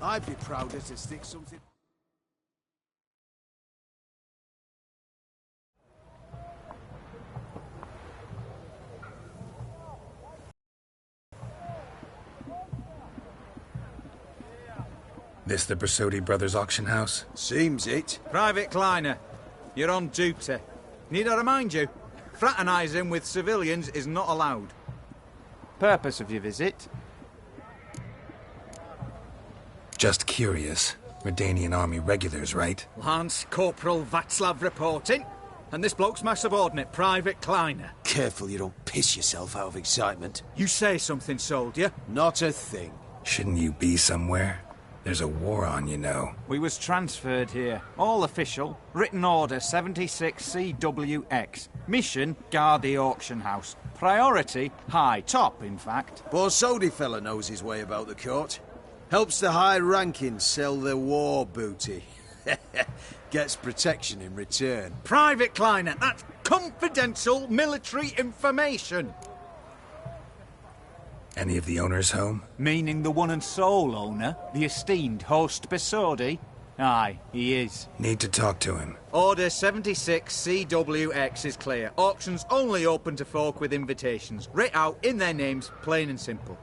I'd be prouder to stick something... This the Bersodi Brothers auction house? Seems it. Private Kleiner, you're on duty. Need I remind you? Fraternising with civilians is not allowed. Purpose of your visit? Just curious. Redanian army regulars, right? Lance Corporal Václav reporting. And this bloke's my subordinate, Private Kleiner. Careful you don't piss yourself out of excitement. You say something, soldier. Not a thing. Shouldn't you be somewhere? There's a war on, you know. We was transferred here. All official. Written order 76 CWX. Mission, guard the auction house. Priority, high. Top, in fact. Borsodi fella knows his way about the court. Helps the high-rankings sell their war booty. Gets protection in return. Private Kleiner, that's confidential military information. Any of the owners home? Meaning the one and sole owner, the esteemed host Bersodi? Aye, he is. Need to talk to him. Order 76 CWX is clear. Auctions only open to folk with invitations. Writ out in their names, plain and simple.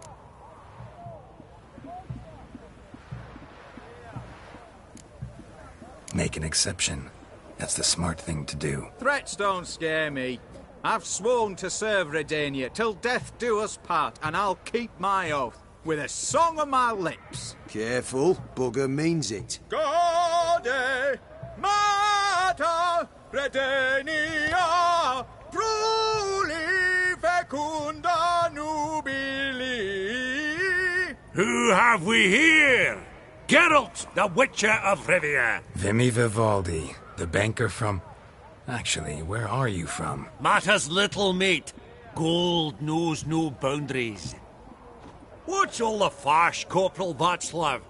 Make an exception. That's the smart thing to do. Threats don't scare me. I've sworn to serve Redania till death do us part, and I'll keep my oath, with a song on my lips. Careful, bugger means it. Gaude Mater Redania Pruli Fecunda Nubili. Who have we here? Geralt, the Witcher of Rivia. Vimy Vivaldi, the banker from... Actually, where are you from? Matters little, mate. Gold knows no boundaries. What's all the fash, Corporal Václav?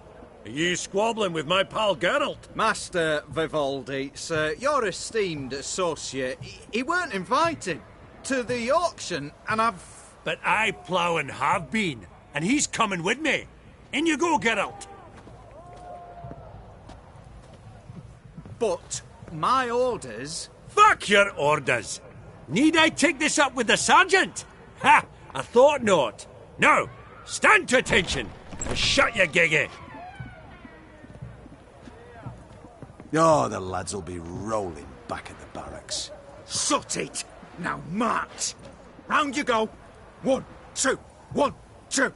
Are you squabbling with my pal Geralt? Master Vivaldi, sir, your esteemed associate, he weren't invited to the auction, and I've... But I plough and have been, and he's coming with me. In you go, Geralt. But my orders... Fuck your orders! Need I take this up with the sergeant? Ha! I thought not. Now, stand to attention and shut your giggy. Oh, the lads will be rolling back at the barracks. Sut it! Now march! Round you go! 1, 2, 1, 2!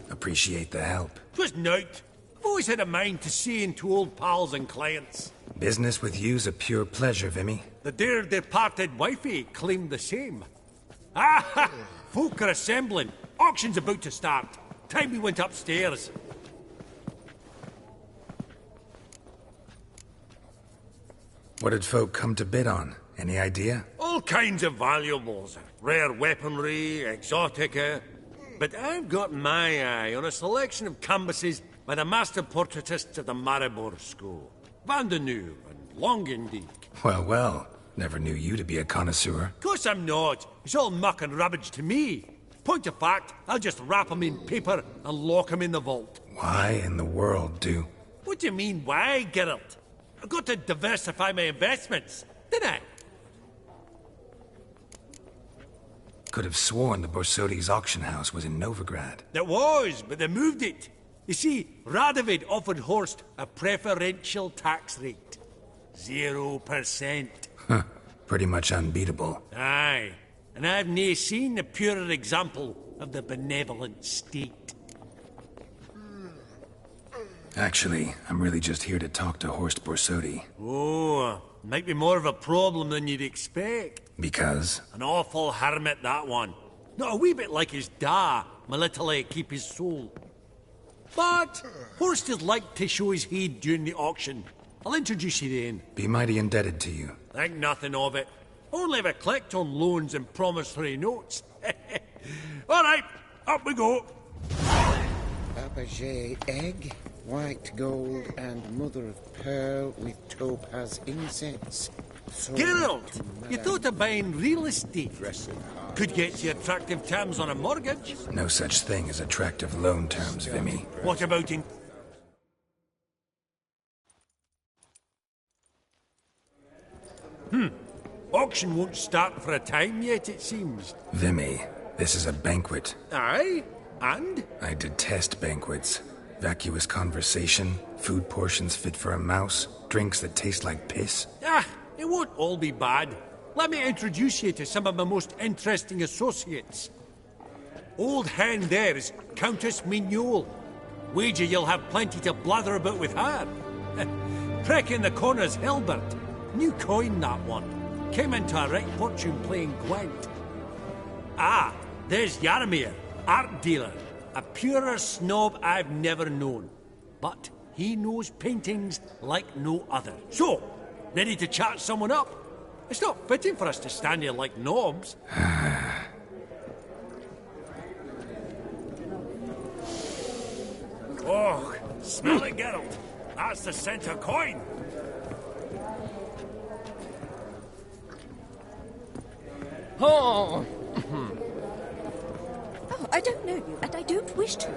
Appreciate the help. 'Twas nowt. I've always had a mind to see into old pals and clients. Business with you's a pure pleasure, Vimy. The dear departed wifey claimed the same. Ah! Folk are assembling. Auction's about to start. Time we went upstairs. What did folk come to bid on? Any idea? All kinds of valuables. Rare weaponry, exotica. But I've got my eye on a selection of canvases by the master portraitists of the Maribor School. Van de Nieuw and Longendijk. Well, well. Never knew you to be a connoisseur. Course I'm not. It's all muck and rubbish to me. Point of fact, I'll just wrap 'em in paper and lock 'em in the vault. Why in the world do... What do you mean, why, Geralt? I've got to diversify my investments, didn't I? Could have sworn the Borsodi's auction house was in Novigrad. It was, but they moved it. You see, Radovid offered Horst a preferential tax rate. 0%. Huh. Pretty much unbeatable. Aye. And I've nae seen a purer example of the benevolent state. Actually, I'm really just here to talk to Horst Borsodi. Oh, might be more of a problem than you'd expect. Because? An awful hermit, that one. Not a wee bit like his da, my little keep his soul. But Horst is like to show his heed during the auction. I'll introduce you then. Be mighty indebted to you. Think nothing of it. Only if I collect on loans and promissory notes. All right, up we go. Fabergé egg, white gold, and mother of pearl with topaz incense. Sold Geralt, to you Madame thought of buying real estate. Dressing hard. Could get you attractive terms on a mortgage. No such thing as attractive loan terms, Vimy. What about in... Auction won't start for a time yet, it seems. Vimy, this is a banquet. Aye? And? I detest banquets. Vacuous conversation, food portions fit for a mouse, drinks that taste like piss. Ah, it won't all be bad. Let me introduce you to some of my most interesting associates. Old hen there is Countess Mignol. Wager you'll have plenty to blather about with her. Prick in the corner's Hilbert. New coin, that one. Came into a right fortune playing Gwent. Ah, there's Yarmir, art dealer. A purer snob I've never known. But he knows paintings like no other. So, ready to chat someone up? It's not fitting for us to stand here like knobs. Oh, smell it, Geralt. That's the center coin. Oh, I don't know you, and I don't wish to.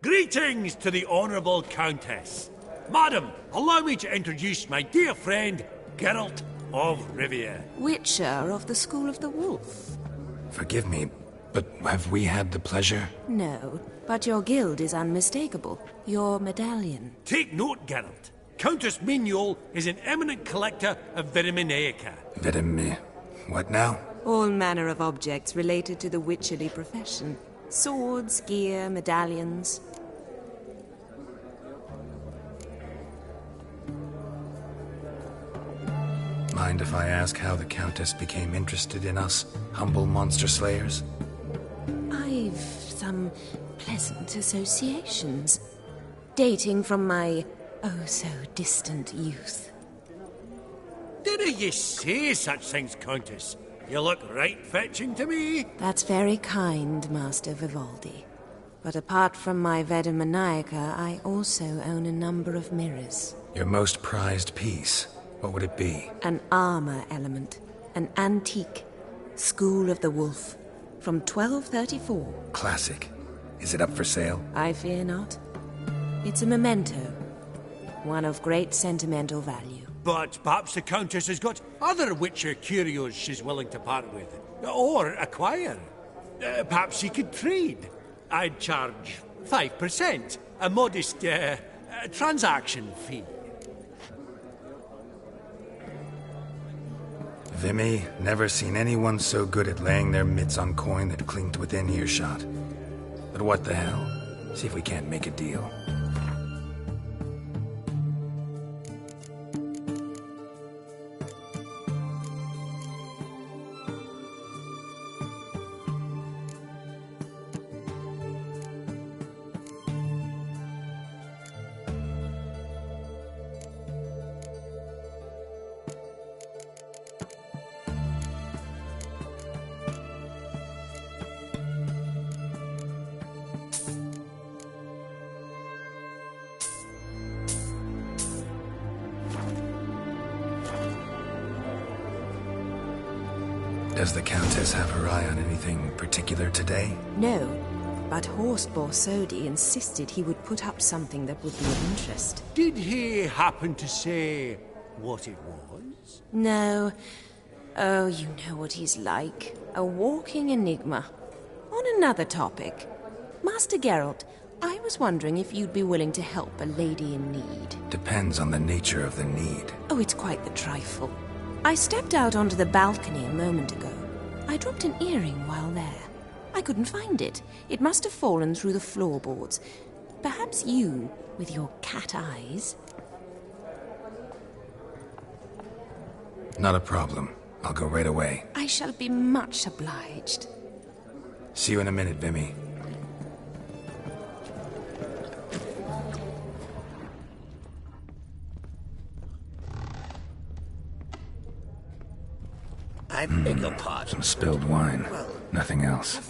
Greetings to the Honourable Countess. Madam, allow me to introduce my dear friend, Geralt of Rivia. Witcher of the School of the Wolf. Forgive me, but have we had the pleasure? No, but your guild is unmistakable. Your medallion. Take note, Geralt. Countess Mignol is an eminent collector of Vitaminaica. Vitamin... What now? All manner of objects related to the witcherly profession. Swords, gear, medallions. Mind if I ask how the Countess became interested in us, humble monster slayers? I've some pleasant associations. Dating from my oh-so-distant youth. Didn't you say such things, Countess? You look right fetching to me. That's very kind, Master Vivaldi. But apart from my Veda Maniaca, I also own a number of mirrors. Your most prized piece, what would it be? An armor element. An antique. School of the Wolf. From 1234. Classic. Is it up for sale? I fear not. It's a memento. One of great sentimental value. But perhaps the Countess has got other Witcher curios she's willing to part with. Or acquire. Perhaps she could trade. I'd charge 5%. A modest transaction fee. Vimy, never seen anyone so good at laying their mitts on coin that clinked within earshot. But what the hell? See if we can't make a deal. Does the Countess have her eye on anything particular today? No, but Horst Borsodi insisted he would put up something that would be of interest. Did he happen to say what it was? No. Oh, you know what he's like. A walking enigma. On another topic. Master Geralt, I was wondering if you'd be willing to help a lady in need. Depends on the nature of the need. Oh, it's quite the trifle. I stepped out onto the balcony a moment ago. I dropped an earring while there. I couldn't find it. It must have fallen through the floorboards. Perhaps you, with your cat eyes... Not a problem. I'll go right away. I shall be much obliged. See you in a minute, Vimy. I beg your pardon. Some spilled wine. Nothing else.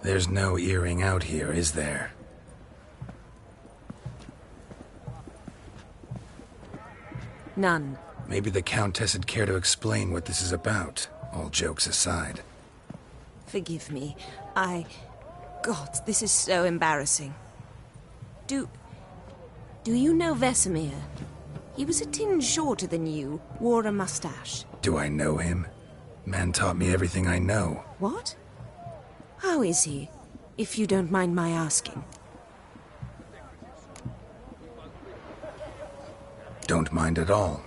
There's no earring out here, is there? None. Maybe the Countess would care to explain what this is about, all jokes aside. Forgive me. God, this is so embarrassing. Do you know Vesemir? He was a tinge shorter than you, wore a mustache. Do I know him? Man taught me everything I know. What? How is he, if you don't mind my asking? Don't mind at all.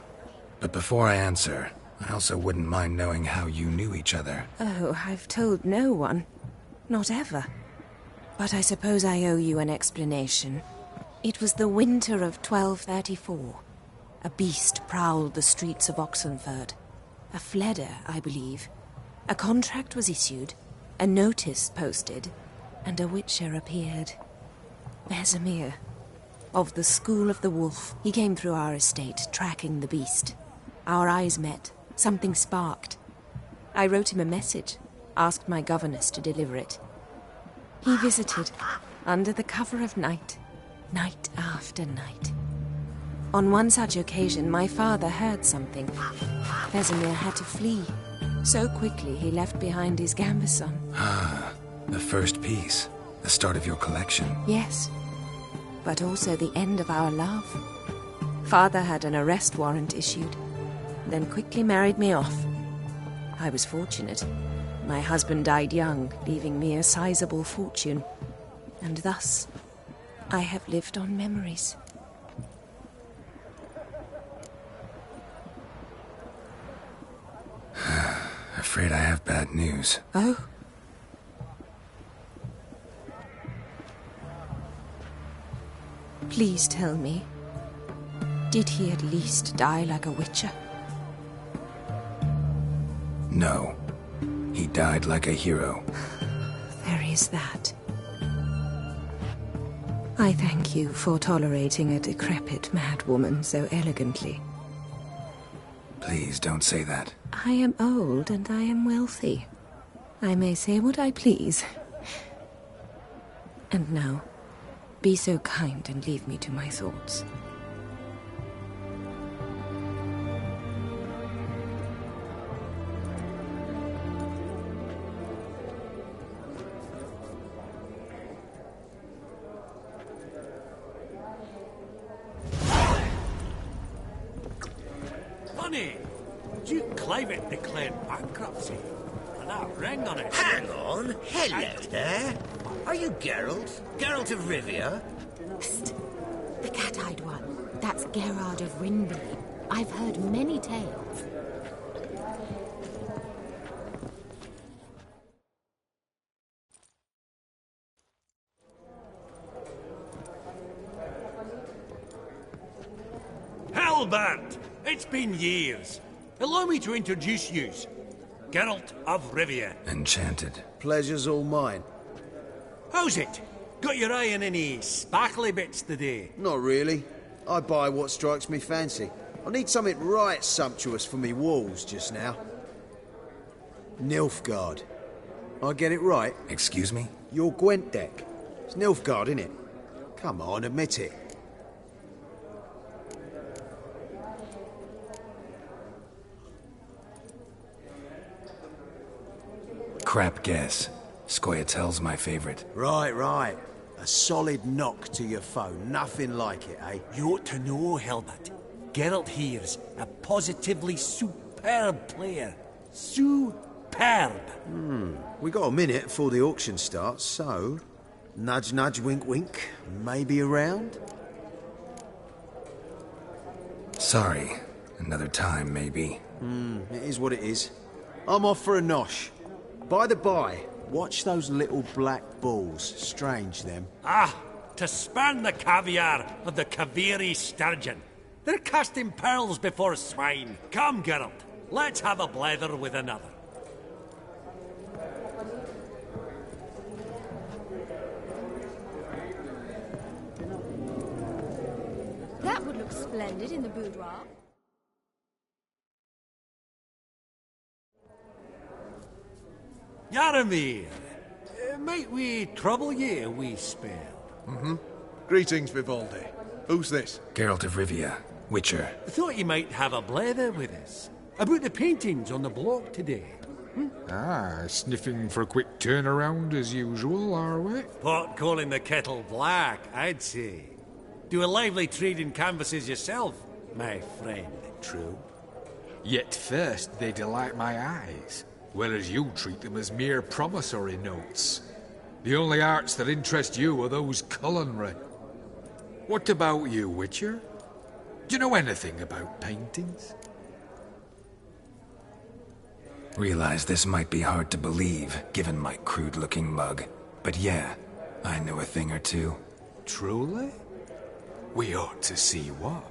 But before I answer, I also wouldn't mind knowing how you knew each other. Oh, I've told no one. Not ever. But I suppose I owe you an explanation. It was the winter of 1234. A beast prowled the streets of Oxenford. A Fleder, I believe. A contract was issued, a notice posted, and a witcher appeared. Vesemir. Of the School of the Wolf. He came through our estate, tracking the beast. Our eyes met. Something sparked. I wrote him a message, asked my governess to deliver it. He visited, under the cover of night, night after night. On one such occasion, my father heard something. Vesemir had to flee. So quickly he left behind his gambeson. Ah, the first piece. The start of your collection. Yes, but also the end of our love. Father had an arrest warrant issued, then quickly married me off. I was fortunate. My husband died young, leaving me a sizable fortune. And thus, I have lived on memories. Afraid I have bad news. Oh? Please tell me, did he at least die like a witcher? No. He died like a hero. There is that. I thank you for tolerating a decrepit madwoman so elegantly. Please don't say that. I am old and I am wealthy. I may say what I please. And now, be so kind and leave me to my thoughts. Funny, Duke Clivet declared bankruptcy. And that ring on it. Hang on. Hello there. Are you Geralt? Geralt of Rivia? Psst. The cat-eyed one. That's Gerard of Rinby. I've heard many tales. Hellband! It's been years. Allow me to introduce yous. Geralt of Rivia. Enchanted. Pleasure's all mine. How's it? Got your eye on any sparkly bits today? Not really. I buy what strikes me fancy. I need something right sumptuous for me walls just now. Nilfgaard. I get it right? Excuse me? Your Gwent deck. It's Nilfgaard, innit? Come on, admit it. Crap guess. Scoia'tael's my favorite. Right. A solid knock to your foe. Nothing like it, eh? You ought to know, Helmut. Geralt here's a positively superb player. Superb! We got a minute before the auction starts, so... Nudge, nudge, wink, wink. Maybe around? Sorry. Another time, maybe. It is what it is. I'm off for a nosh. By the by, Watch those little black balls. Strange, them. Ah, to span the caviar of the Kaviri sturgeon. They're casting pearls before swine. Come, Geralt, let's have a blether with another. That would look splendid in the boudoir. Yaramir, might we trouble ye a wee spell? Greetings, Vivaldi. Who's this? Geralt of Rivia, Witcher. Thought you might have a blether with us. About the paintings on the block today. Ah, sniffing for a quick turnaround as usual, are we? Pot calling the kettle black, I'd say. Do a lively trade in canvases yourself, my friend, true. Yet first they delight my eyes, whereas you treat them as mere promissory notes. The only arts that interest you are those culinary. What about you, Witcher? Do you know anything about paintings? Realize this might be hard to believe, given my crude-looking mug. But yeah, I know a thing or two. Truly? We ought to see what.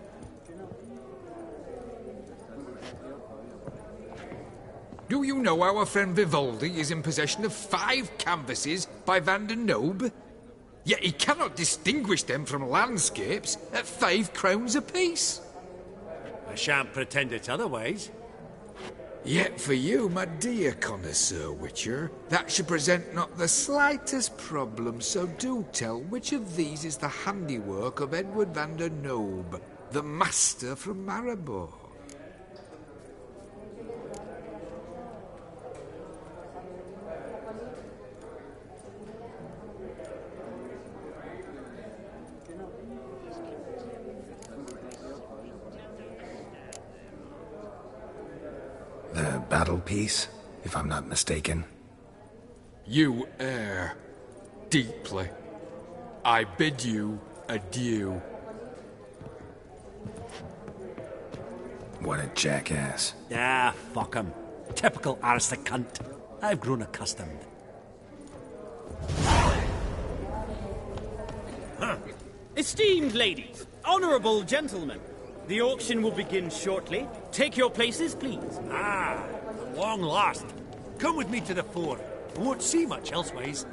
Do you know our friend Vivaldi is in possession of 5 canvases by Van der Nobe? Yet he cannot distinguish them from landscapes at 5 crowns apiece. I shan't pretend it's otherwise. Yet for you, my dear connoisseur Witcher, that should present not the slightest problem, so do tell which of these is the handiwork of Edward van der Nobe, the master from Maribor. The battle piece, if I'm not mistaken. You err deeply. I bid you adieu. What a jackass. Ah, fuck him. Typical aristocrat cunt. I've grown accustomed. Esteemed ladies, honourable gentlemen, the auction will begin shortly. Take your places, please. Ah, at long last. Come with me to the fore. I won't see much elsewise.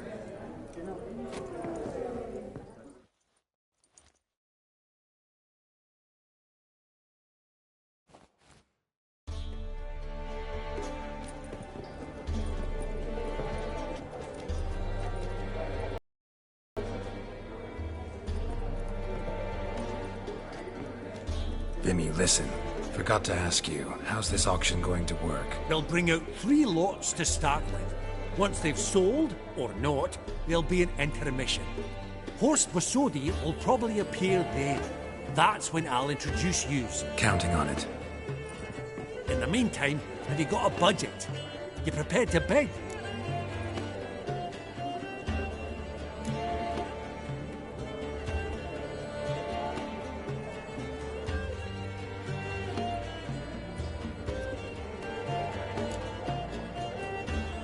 Vimy, listen. Forgot to ask you, how's this auction going to work? They'll bring out 3 lots to start with. Once they've sold, or not, there'll be an intermission. Horst Vasodi will probably appear then. That's when I'll introduce yous. Counting on it. In the meantime, have you got a budget? You prepared to bid?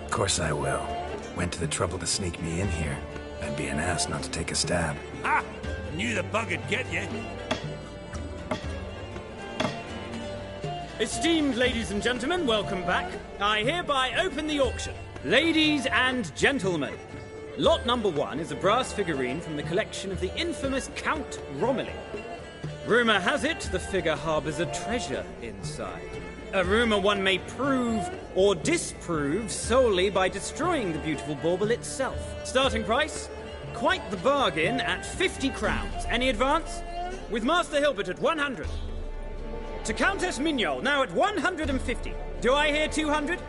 Of course I will. Went to the trouble to sneak me in here. I'd be an ass not to take a stab. Ah! Knew the bug would get you. Esteemed ladies and gentlemen, welcome back. I hereby open the auction. Ladies and gentlemen, lot number 1 is a brass figurine from the collection of the infamous Count Romilly. Rumour has it the figure harbours a treasure inside. A rumour one may prove or disprove solely by destroying the beautiful bauble itself. Starting price? Quite the bargain at 50 crowns. Any advance? With Master Hilbert at 100. To Countess Mignol, now at 150. Do I hear 200?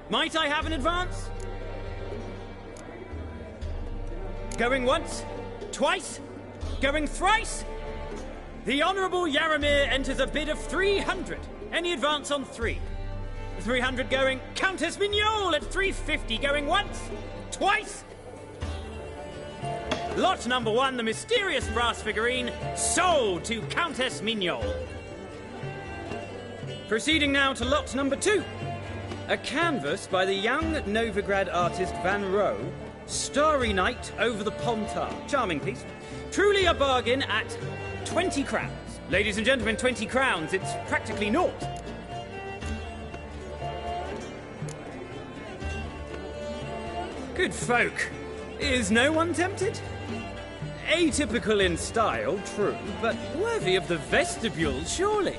Might I have an advance? Going once? Twice? Going thrice? The Honourable Yaramir enters a bid of 300. Any advance on 3? 300 going. Countess Mignol at 350 going once? Twice? Lot number 1, the mysterious brass figurine, sold to Countess Mignol. Proceeding now to lot number 2. A canvas by the young Novigrad artist Van Rohe, Starry Night over the Pontar. Charming piece. Truly a bargain at 20 crowns. Ladies and gentlemen, 20 crowns. It's practically naught. Good folk. Is no one tempted? Atypical in style, true, but worthy of the vestibule, surely.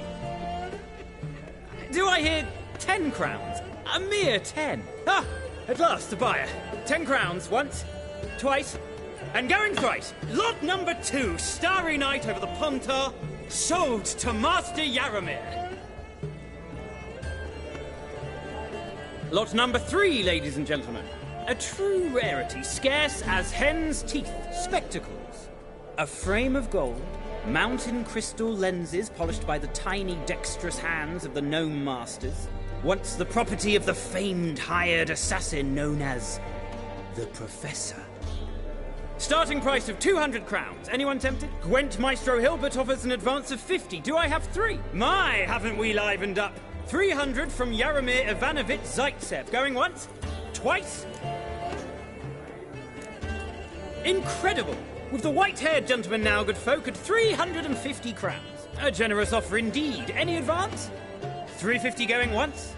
Do I hear 10 crowns? A mere 10. Ah, at last, a buyer. 10 crowns once, twice, and going thrice. Lot number 2, Starry Night over the Pontar, sold to Master Yaramir. Lot number 3, ladies and gentlemen. A true rarity, scarce as hen's teeth. Spectacles. A frame of gold, mountain crystal lenses polished by the tiny dexterous hands of the gnome masters. Once the property of the famed hired assassin known as the Professor. Starting price of 200 crowns. Anyone tempted? Gwent Maestro Hilbert offers an advance of 50. Do I have 3? My, haven't we livened up? 300 from Yaramir Ivanovich Zaitsev. Going once? Twice? Incredible! With the white-haired gentleman now, good folk, at 350 crowns. A generous offer indeed. Any advance? 350 going once?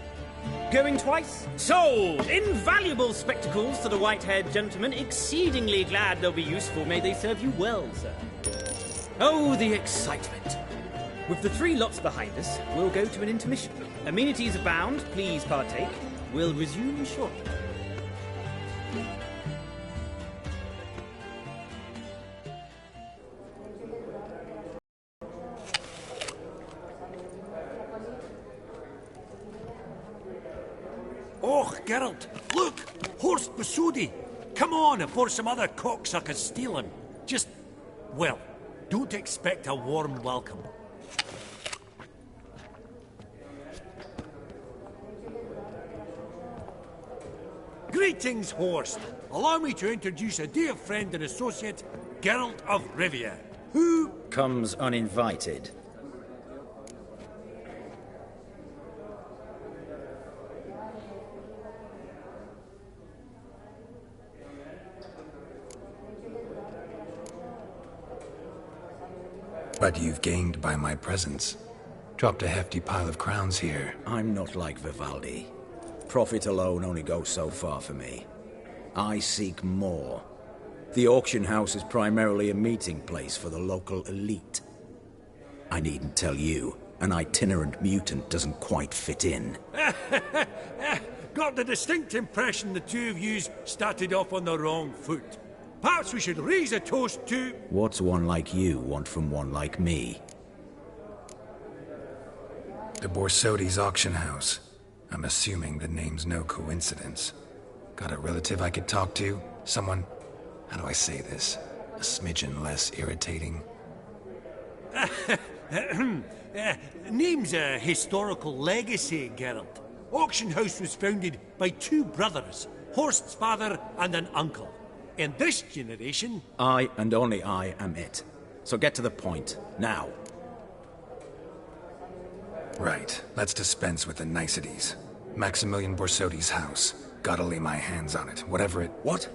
Going twice? Sold! Invaluable spectacles to the white-haired gentleman. Exceedingly glad they'll be useful. May they serve you well, sir. Oh, the excitement. With the 3 lots behind us, we'll go to an intermission. Amenities abound. Please partake. We'll resume shortly. Oh, Geralt, look! Horst Basudi! Come on before some other cocksuckers steal him. Just, well, don't expect a warm welcome. Greetings, Horst. Allow me to introduce a dear friend and associate, Geralt of Rivia, who comes uninvited. But you've gained by my presence. Dropped a hefty pile of crowns here. I'm not like Vivaldi. Profit alone only goes so far for me. I seek more. The auction house is primarily a meeting place for the local elite. I needn't tell you, an itinerant mutant doesn't quite fit in. Got the distinct impression the two of yous started off on the wrong foot. Perhaps we should raise a toast to... What's one like you want from one like me? The Borsodi's auction house. I'm assuming the name's no coincidence. Got a relative I could talk to? Someone, how do I say this? A smidgen less irritating. Name's a historical legacy, Geralt. Auction house was founded by 2 brothers, Horst's father and an uncle. In this generation... I and only I am it. So get to the point, now. Right, let's dispense with the niceties. Maximilian Borsodi's house. Gotta lay my hands on it, whatever it... What?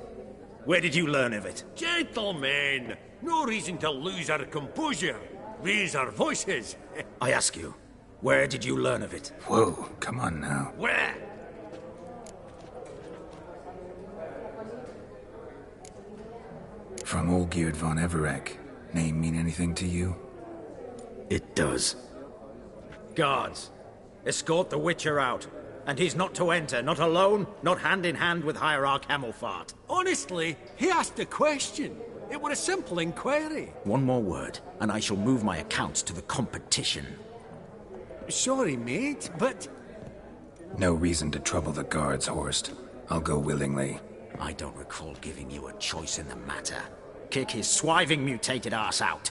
Where did you learn of it? Gentlemen, no reason to lose our composure. Raise our voices. I ask you, where did you learn of it? Whoa, come on now. Where? From Olgierd von Everec. Name mean anything to you? It does. Guards, escort the Witcher out. And he's not to enter, not alone, not hand in hand with Hierarch Hamelfart. Honestly, he asked a question. It were a simple inquiry. One more word, and I shall move my accounts to the competition. Sorry, mate, but... No reason to trouble the guards, Horst. I'll go willingly. I don't recall giving you a choice in the matter. Kick his swiving mutated ass out.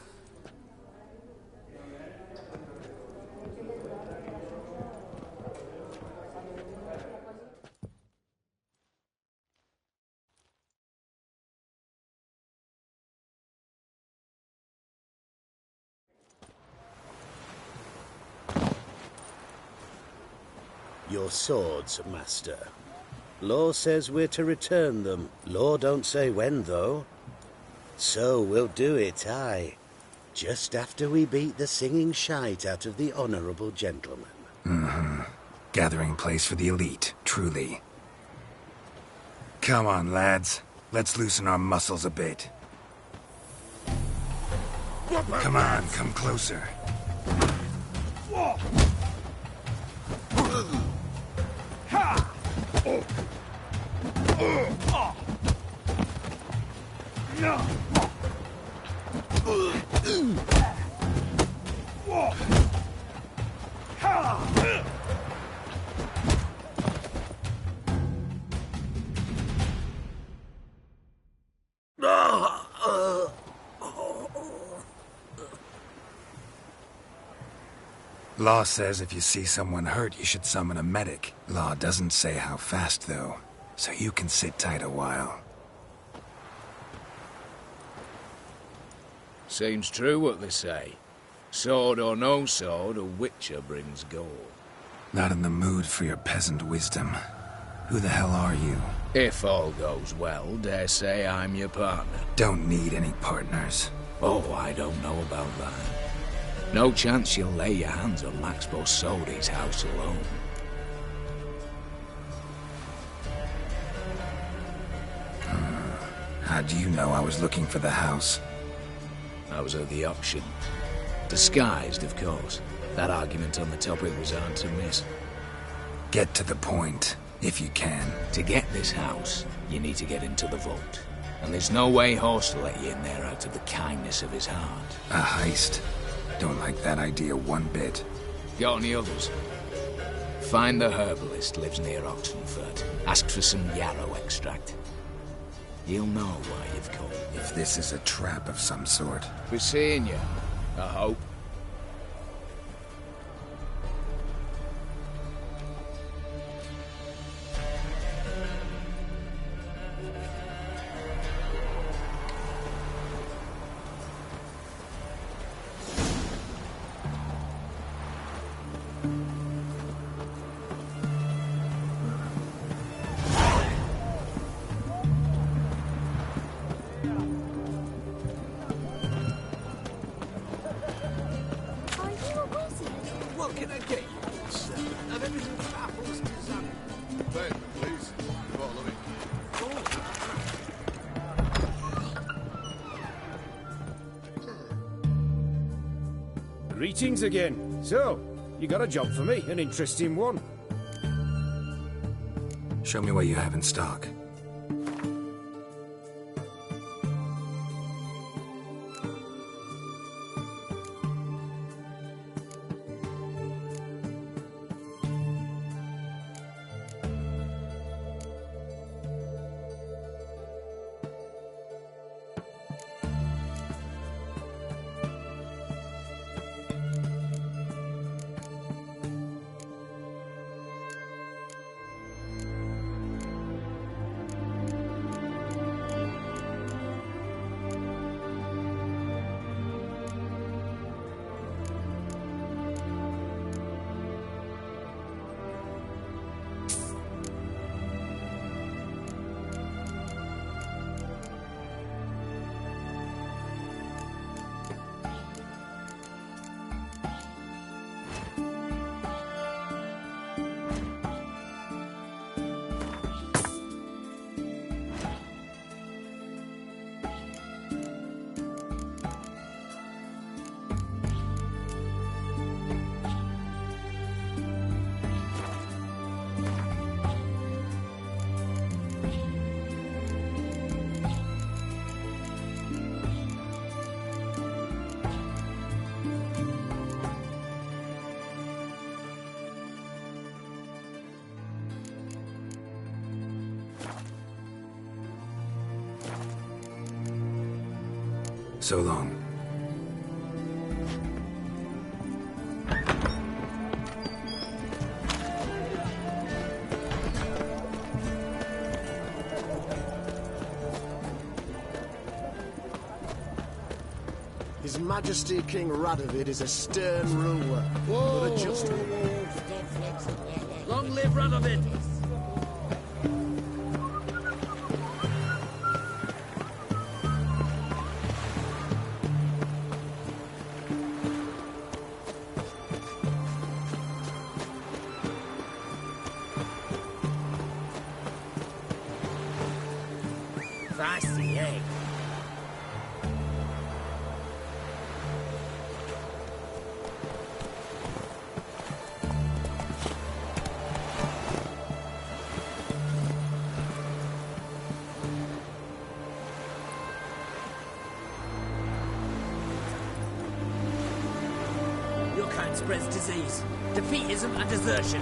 Your swords, master. Law says we're to return them. Law don't say when, though. So we'll do it, aye. Just after we beat the singing shite out of the honourable gentleman. Mm-hmm. Gathering place for the elite, truly. Come on, lads. Let's loosen our muscles a bit. Come on, come closer. Law says if you see someone hurt, you should summon a medic. Law doesn't say how fast, though, so you can sit tight a while. Seems true what they say. Sword or no sword, a witcher brings gold. Not in the mood for your peasant wisdom. Who the hell are you? If all goes well, dare say I'm your partner. Don't need any partners. Oh, I don't know about that. No chance you'll lay your hands on Max Borsodi's house alone. How do you know I was looking for the house? I was at the auction. Disguised, of course. That argument on the topic was hard to miss. Get to the point, if you can. To get this house, you need to get into the vault. And there's no way Horst will let you in there out of the kindness of his heart. A heist? Don't like that idea one bit. Got any others? Find the herbalist lives near Oxenfurt. Ask for some yarrow extract. You'll know why you've come. If this is a trap of some sort. Be seeing you, I hope. Greetings again. So, you got a job for me, an interesting one. Show me what you have in stock. So long. His Majesty King Radovid is a stern ruler, but a just one. Long live Radovid! Feisty, eh? Your kind spreads disease, defeatism and desertion.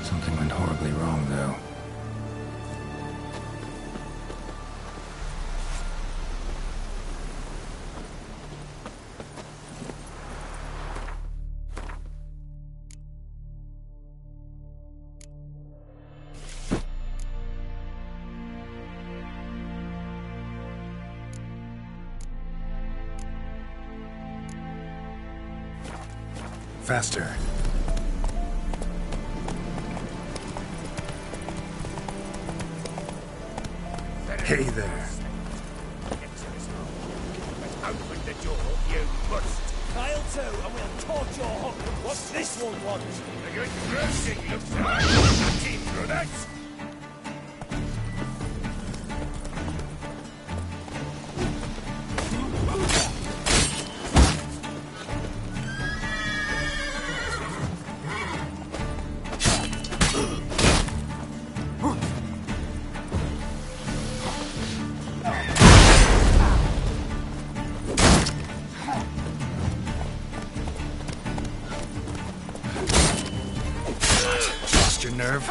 Something went horribly wrong, though. Faster. Hey there. Open the door, you must. I'll too, and we'll torch your hook. What's this one want? A good roasting, looks like. Team through that. Your nerve.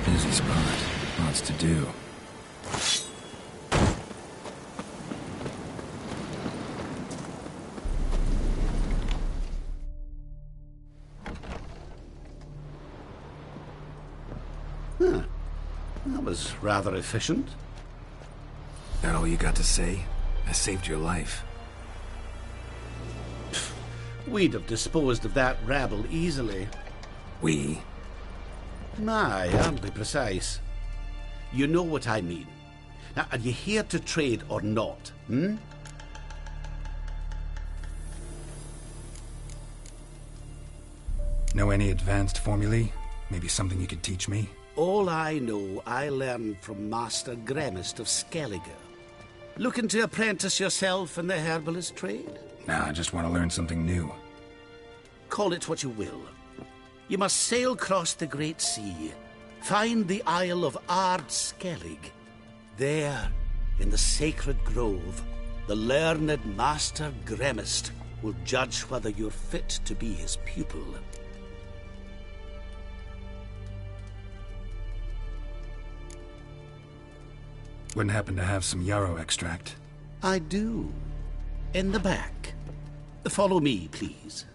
Busy spot. Lots to do. Huh. That was rather efficient. That all you got to say? I saved your life. We'd have disposed of that rabble easily. We? My, aren't we precise? You know what I mean. Now, are you here to trade or not, hmm? Know any advanced formulae? Maybe something you could teach me? All I know, I learned from Master Gremist of Skellige. Looking to apprentice yourself in the herbalist trade? Nah, I just want to learn something new. Call it what you will. You must sail across the Great Sea. Find the Isle of Ard Skellig. There, in the sacred grove, the learned Master Gremist will judge whether you're fit to be his pupil. Wouldn't happen to have some yarrow extract? I do. In the back. Follow me, please.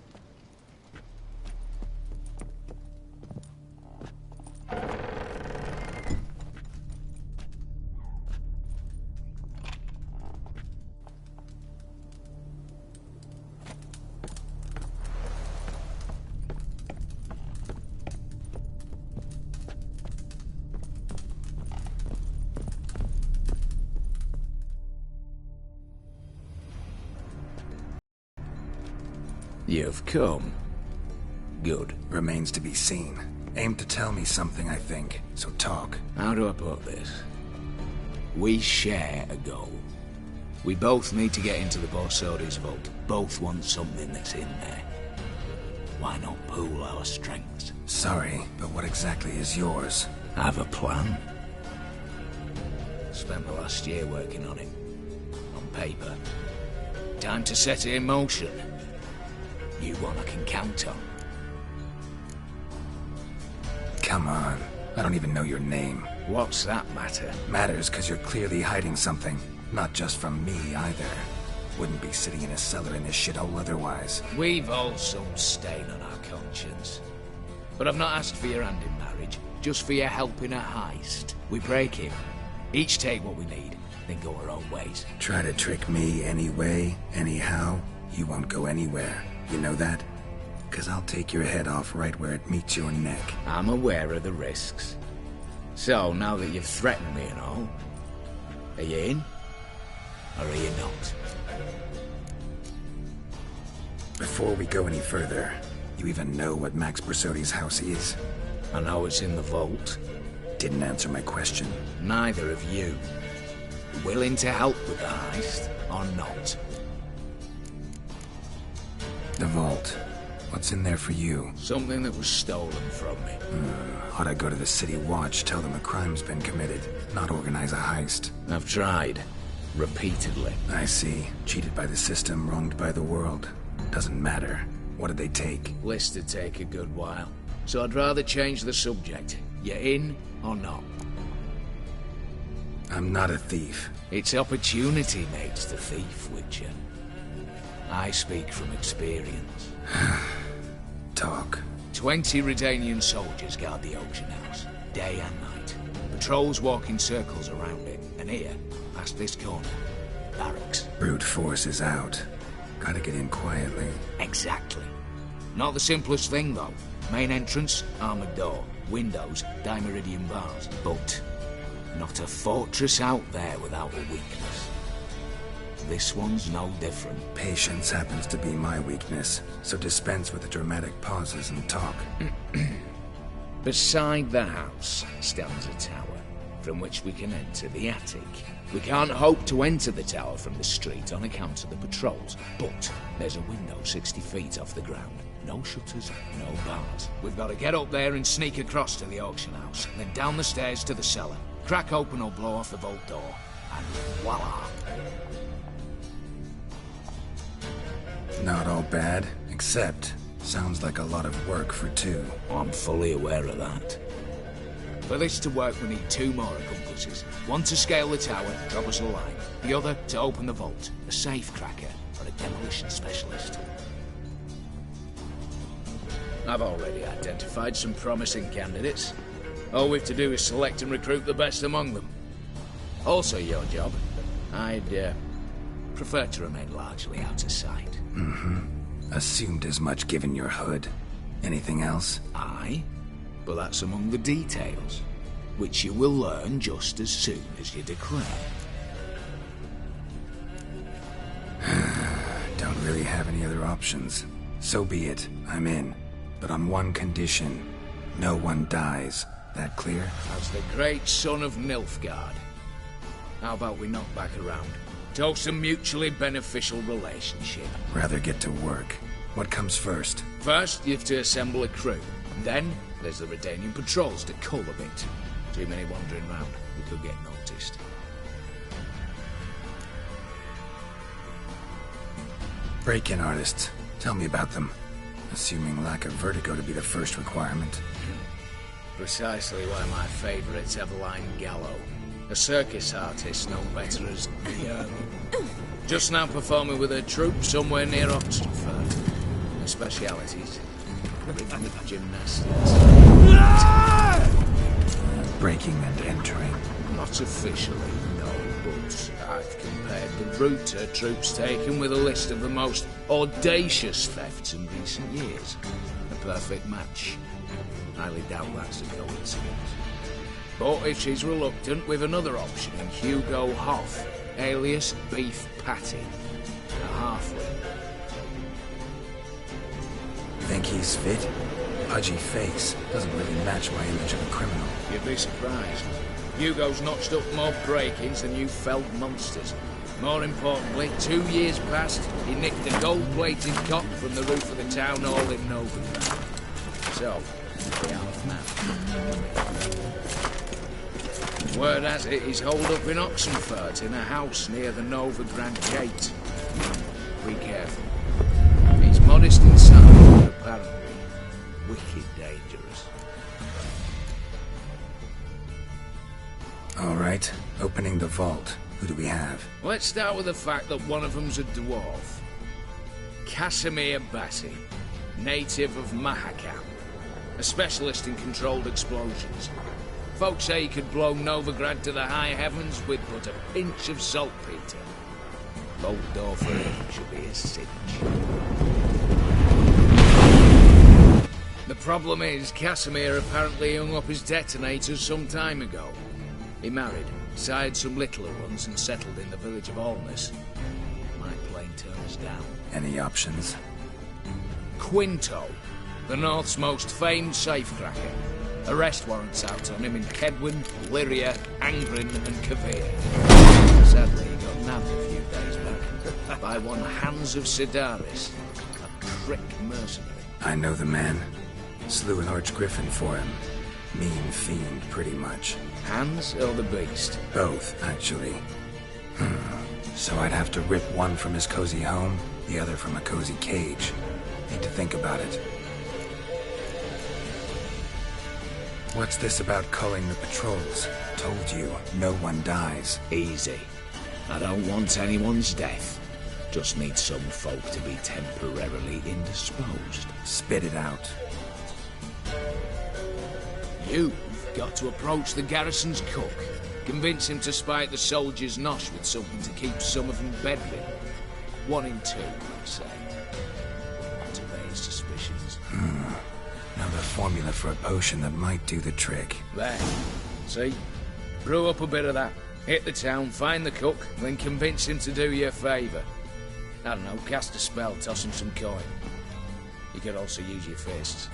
You've come. Good. Remains to be seen. Aim to tell me something, I think. So talk. How do I put this? We share a goal. We both need to get into the Borsodi's vault. Both want something that's in there. Why not pool our strengths? Sorry, but what exactly is yours? I have a plan. Spent the last year working on it. On paper. Time to set it in motion. You one I can count on. Come on. I don't even know your name. What's that matter? Matters because you're clearly hiding something. Not just from me, either. Wouldn't be sitting in a cellar in this shithole otherwise. We've all some stain on our conscience. But I've not asked for your hand in marriage, just for your help in a heist. We break him. Each take what we need, then go our own ways. Try to trick me anyway, anyhow, you won't go anywhere. You know that? 'Cause I'll take your head off right where it meets your neck. I'm aware of the risks. So, now that you've threatened me and all, are you in? Or are you not? Before we go any further, you even know what Max Borsodi's house is? I know it's in the vault. Didn't answer my question. Neither of you. Willing to help with the heist, or not? The vault. What's in there for you? Something that was stolen from me. Ought I go to the City Watch, tell them a crime's been committed, not organize a heist? I've tried. Repeatedly. I see. Cheated by the system, wronged by the world. Doesn't matter. What did they take? List'd take a good while. So I'd rather change the subject. You in or not? I'm not a thief. It's opportunity makes the thief, Witcher. I speak from experience. Talk. 20 Redanian soldiers guard the auction house, day and night. Patrols walk in circles around it, and here, past this corner, barracks. Brute force is out. Gotta get in quietly. Exactly. Not the simplest thing, though. Main entrance, armored door. Windows, dimeridian bars. But not a fortress out there without a weakness. This one's no different. Patience happens to be my weakness, so dispense with the dramatic pauses and talk. Beside the house stands a tower, from which we can enter the attic. We can't hope to enter the tower from the street on account of the patrols, but there's a window 60 feet off the ground. No shutters, no bars. We've got to get up there and sneak across to the auction house, then down the stairs to the cellar. Crack open or blow off the vault door, and voila! Not all bad, except sounds like a lot of work for two. I'm fully aware of that. For this to work, we need 2 more accomplices. One to scale the tower, drop us a line. The other to open the vault, a safe cracker or a demolition specialist. I've already identified some promising candidates. All we have to do is select and recruit the best among them. Also your job. I'd prefer to remain largely out of sight. Assumed as much given your hood. Anything else? Aye, but that's among the details, which you will learn just as soon as you declare. Don't really have any other options. So be it, I'm in. But on one condition. No one dies. That clear? As the great son of Nilfgaard. How about we knock back around? Toast a mutually beneficial relationship. Rather get to work. What comes first? First, you have to assemble a crew. Then there's the Redanian patrols to cull a bit. Too many wandering round. We could get noticed. Break-in artists. Tell me about them. Assuming lack of vertigo to be the first requirement. Precisely one of my favourites, Eveline Gallo. A circus artist known better as the just now performing with her troupe somewhere near Oxenford. Her specialities: rhythmic gymnastics. Breaking and entering. Not officially, no, but I've compared the route her troupe's taken with a list of the most audacious thefts in recent years. A perfect match. Highly doubt that's a coincidence. But if she's reluctant, we've another option in Hugo Hoff, alias Beef Patty, a halfling. Think he's fit? Pudgy face doesn't really match my image of a criminal. You'd be surprised. Hugo's notched up more break-ins than you felled monsters. More importantly, 2 years past, he nicked a gold-plated cock from the roof of the town hall in Novigrad. So, we are now. Word has it he's holed up in Oxenfurt in a house near the Novigrad gate. Be careful. He's modest inside, but apparently wicked dangerous. All right, opening the vault. Who do we have? Let's start with the fact that one of them's a dwarf. Casimir Bassi, native of Mahakam, a specialist in controlled explosions. Folks say he could blow Novigrad to the high heavens with but a pinch of saltpeter. Locked door for him should be a cinch. The problem is, Casimir apparently hung up his detonators some time ago. He married, sired some littler ones, and settled in the village of Alness. Might plain turn us down. Any options? Quinto, the North's most famed safecracker. Arrest warrants out on him in Kedwin, Lyria, Angren, and Kavir. Sadly, he got nabbed a few days back by one Hans of Sidaris, a prick mercenary. I know the man. Slew an archgriffin for him. Mean fiend, pretty much. Hans or the beast? Both, actually. So I'd have to rip one from his cozy home, the other from a cozy cage. Need to think about it. What's this about culling the patrols? Told you, no one dies. Easy. I don't want anyone's death. Just need some folk to be temporarily indisposed. Spit it out. You've got to approach the garrison's cook. Convince him to spike the soldiers' nosh with something to keep some of them bedridden. 1 in 2, let's say. To raise suspicions. Now the formula for a potion that might do the trick. There. See? Brew up a bit of that. Hit the town, find the cook, then convince him to do you a favour. I don't know, cast a spell, toss him some coin. You could also use your fists.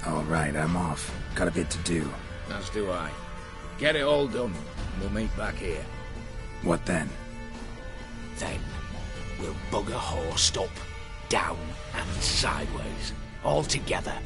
All right, I'm off. Got a bit to do. As do I. Get it all done, and we'll meet back here. What then? Then, we'll bugger horsed up, down, and sideways. All together.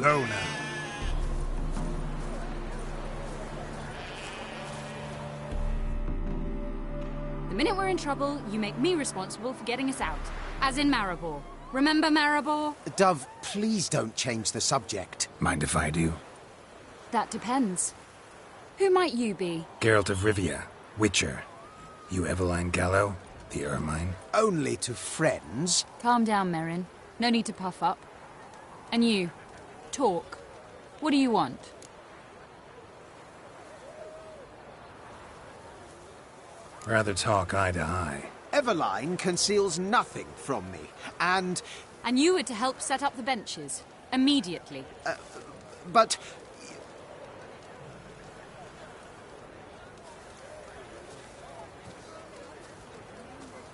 Slow now. The minute we're in trouble, you make me responsible for getting us out. As in Maribor. Remember Maribor? Dove, please don't change the subject. Mind if I do? That depends. Who might you be? Geralt of Rivia, Witcher. You Eveline Gallo, the Ermine? Only to friends. Calm down, Merrin. No need to puff up. And you, talk. What do you want? Rather talk eye to eye. Eveline conceals nothing from me, and... And you were to help set up the benches. Immediately. But...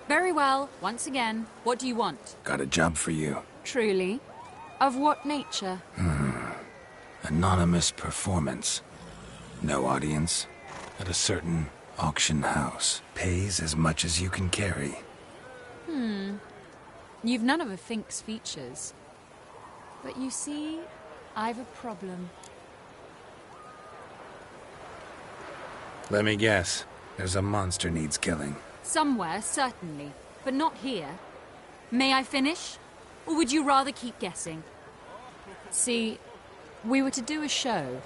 Very well. Once again, what do you want? Got a job for you. Truly? Of what nature? Anonymous performance. No audience. At a certain auction house. Pays as much as you can carry. You've none of a Fink's features. But you see, I've a problem. Let me guess. There's a monster needs killing. Somewhere, certainly. But not here. May I finish? Or would you rather keep guessing? See, we were to do a show.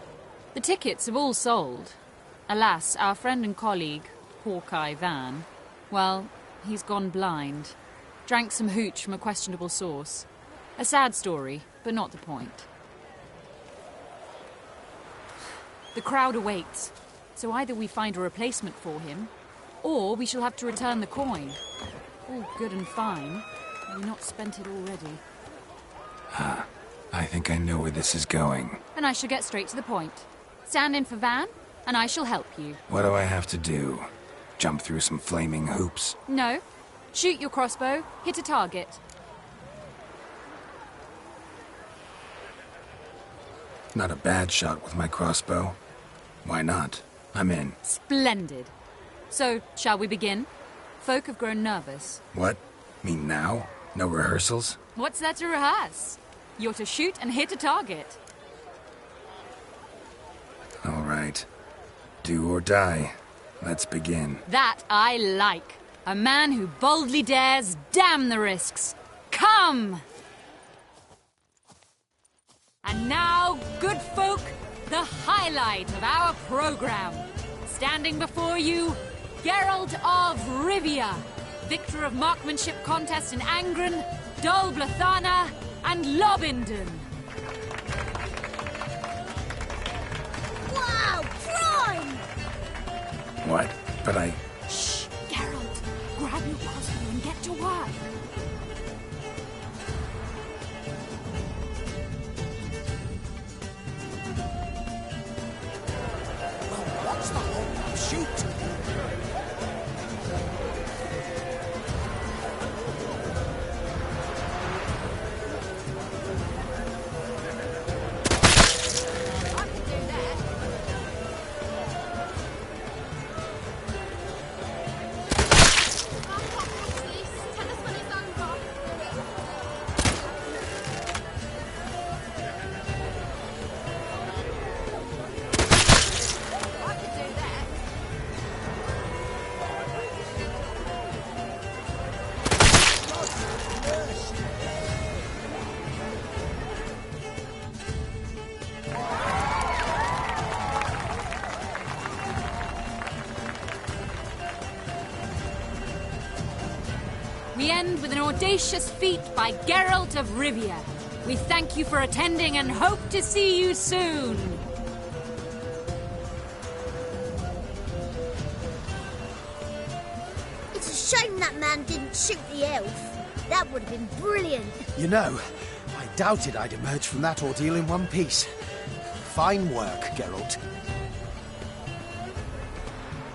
The tickets have all sold. Alas, our friend and colleague, Hawkeye Van, well, he's gone blind. Drank some hooch from a questionable source. A sad story, but not the point. The crowd awaits, so either we find a replacement for him, or we shall have to return the coin. All good and fine. Have you not spent it already? I think I know where this is going. And I shall get straight to the point. Stand in for Van, and I shall help you. What do I have to do? Jump through some flaming hoops? No. Shoot your crossbow, hit a target. Not a bad shot with my crossbow. Why not? I'm in. Splendid. So, shall we begin? Folk have grown nervous. What? Mean now? No rehearsals? What's there to rehearse? You're to shoot and hit a target. All right. Do or die. Let's begin. That I like. A man who boldly dares, damn the risks. Come! And now, good folk, the highlight of our program. Standing before you, Geralt of Rivia, victor of marksmanship contests in Angren, Dol Blathana, and Lobindon. Wow, prime! What? But I... Shh, Geralt. Grab your crossbow and get to work. What's the whole shoot? We end with an audacious feat by Geralt of Rivia. We thank you for attending and hope to see you soon. It's a shame that man didn't shoot the elf. That would have been brilliant. You know, I doubted I'd emerge from that ordeal in one piece. Fine work, Geralt.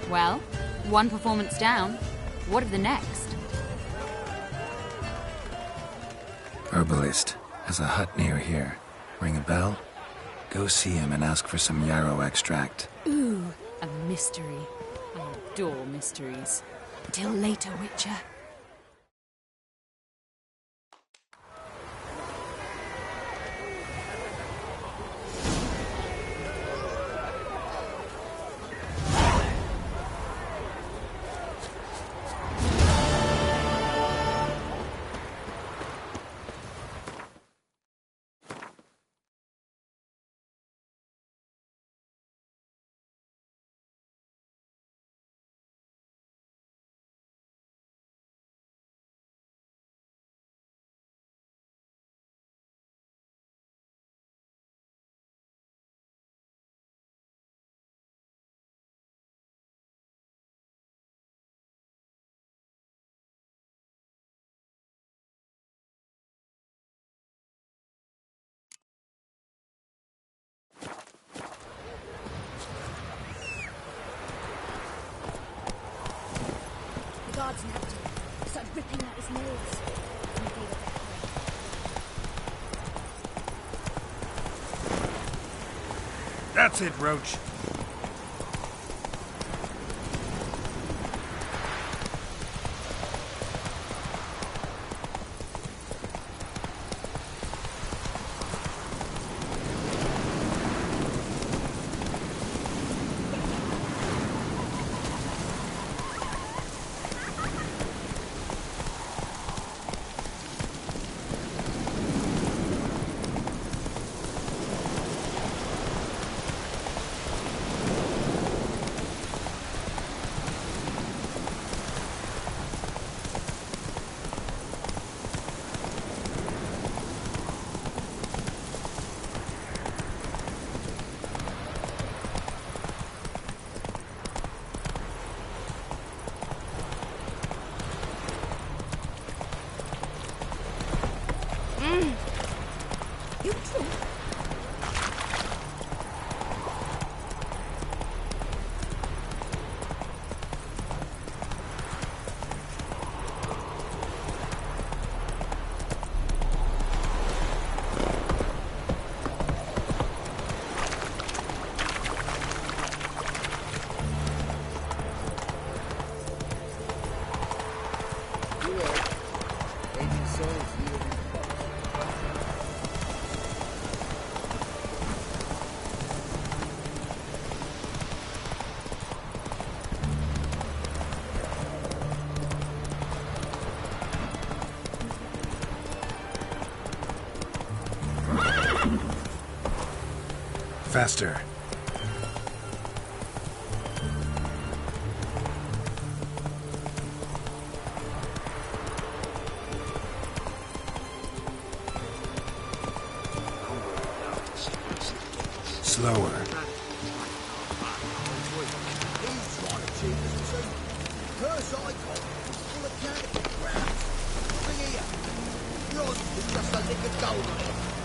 Well, one performance down. What of the next? Herbalist has a hut near here. Ring a bell? Go see him and ask for some yarrow extract. Ooh, a mystery. I adore mysteries. Till later, Witcher. guards nabbed him. Started ripping out his nails. And gave it back. That's it, Roach. Faster. Slower.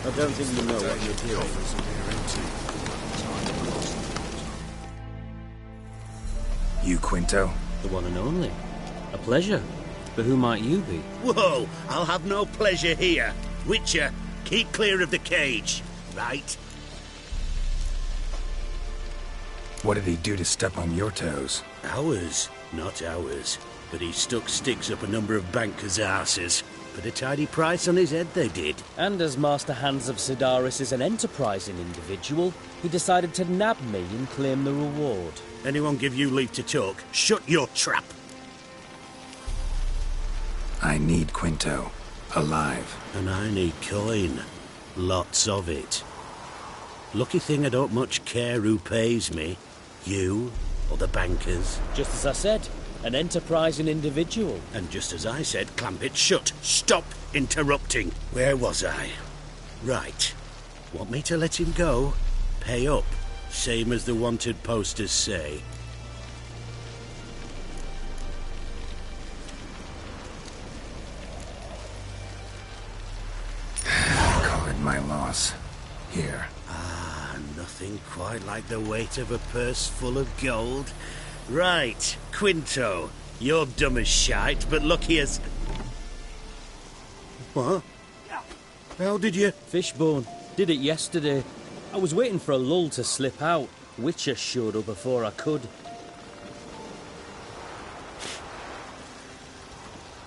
I don't think you know what you're doing. You, Quinto? The one and only. A pleasure. But who might you be? Whoa! I'll have no pleasure here. Witcher, keep clear of the cage. Right? What did he do to step on your toes? Ours, not ours. But he stuck sticks up a number of bankers' arses. Put a tidy price on his head, they did. And as Master Hans of Sidaris is an enterprising individual, he decided to nab me and claim the reward. Anyone give you leave to talk? Shut your trap! I need Quinto. Alive. And I need coin. Lots of it. Lucky thing I don't much care who pays me. You or the bankers. Just as I said, an enterprising individual. And just as I said, clamp it shut. Stop interrupting. Where was I? Right. Want me to let him go? Pay up. Same as the wanted posters say. Call it my loss. Here. Ah, nothing quite like the weight of a purse full of gold. Right, Quinto. You're dumb as shite, but lucky as... What? How did you... Fishbone. Did it yesterday. I was waiting for a lull to slip out. Witcher showed up before I could.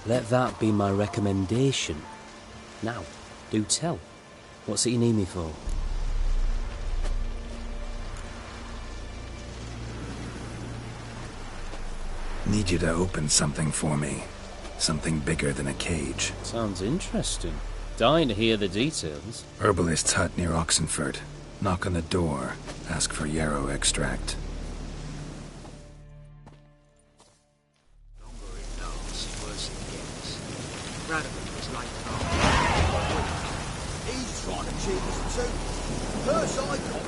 Let that be my recommendation. Now, do tell. What's it you need me for? Need you to open something for me. Something bigger than a cage. Sounds interesting. Dying to hear the details. Herbalist's hut near Oxenford. Knock on the door. Ask for yarrow extract. He's trying to cheat us too. First I got...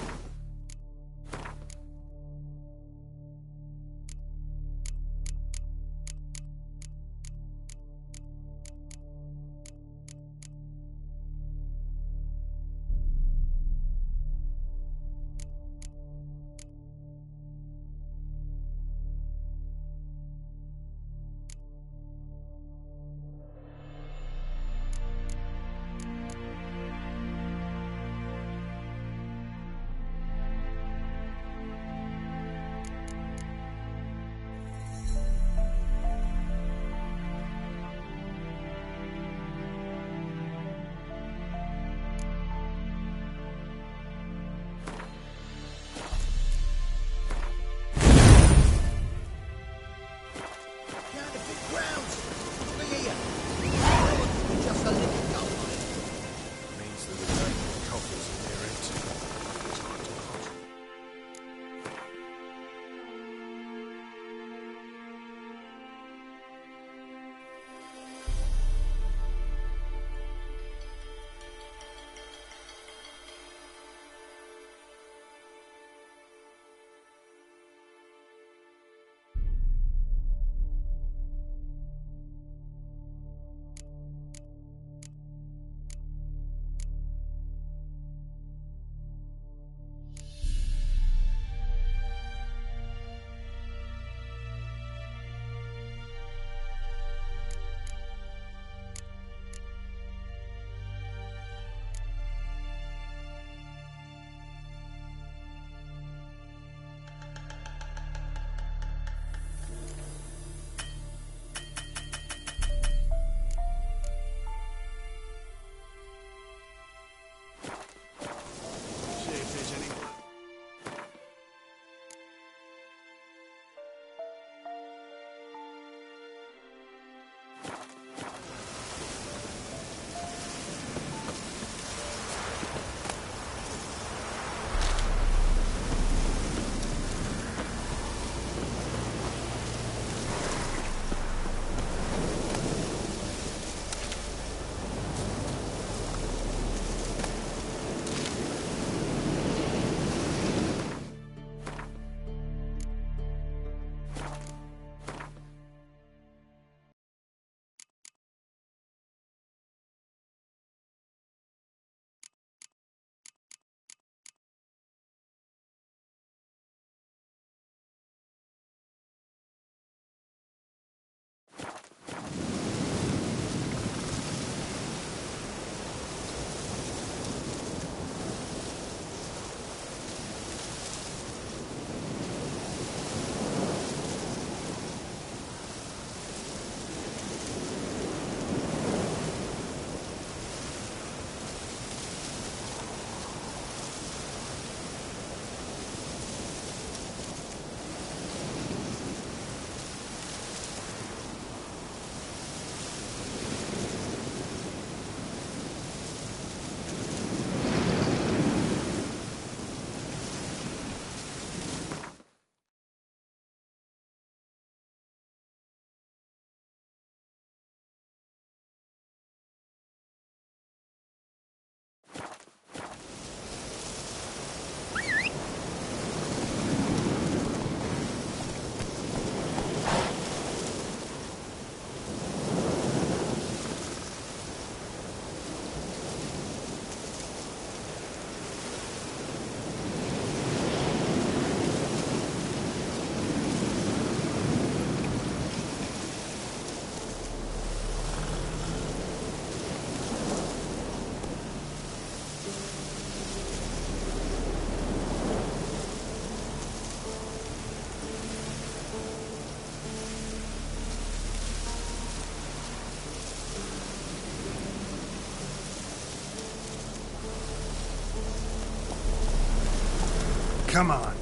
come on.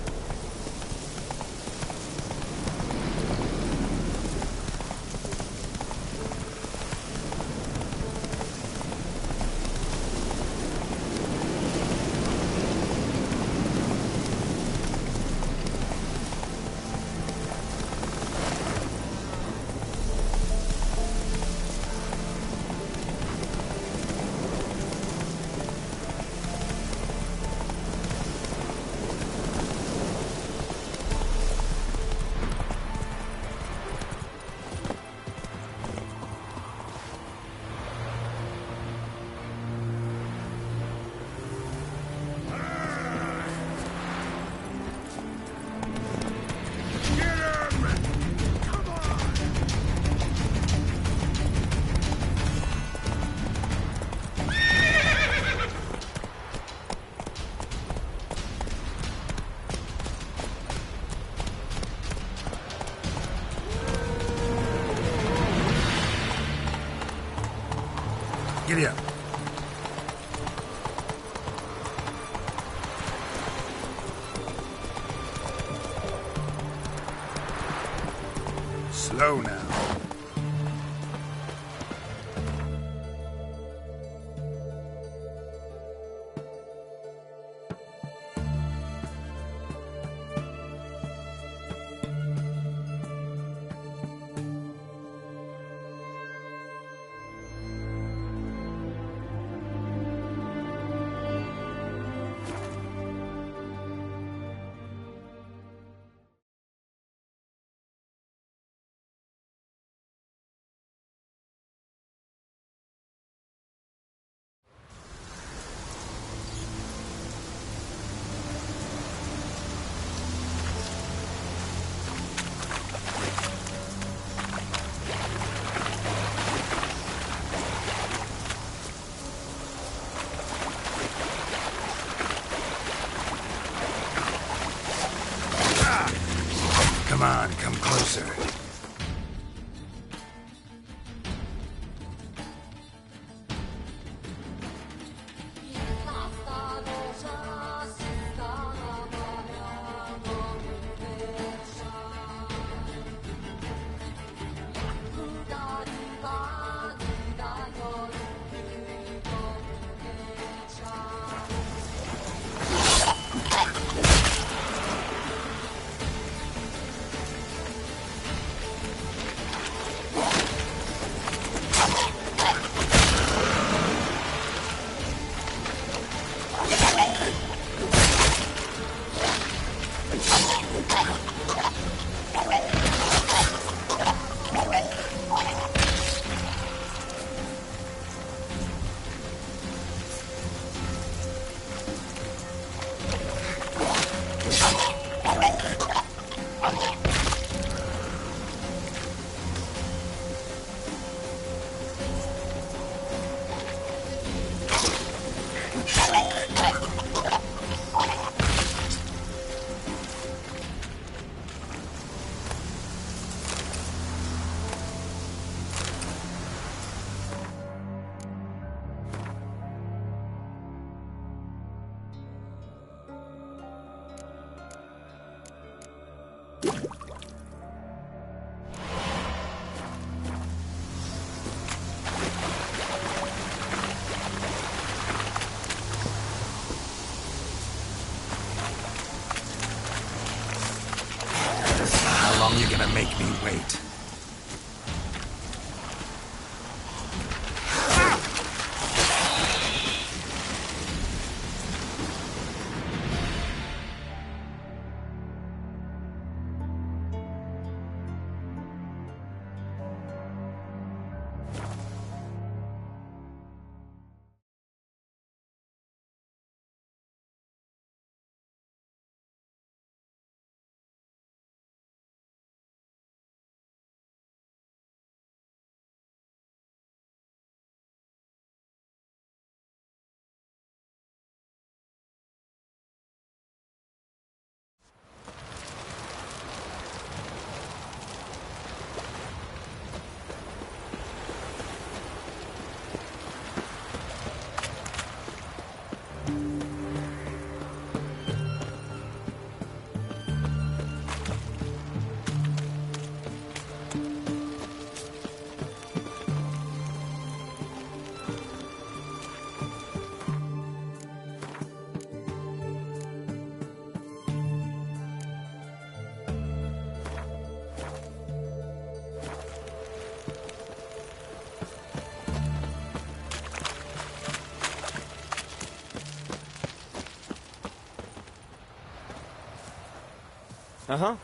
Giddy up. Slow now. Come on, come closer. How long you gonna make me wait? Uh-huh.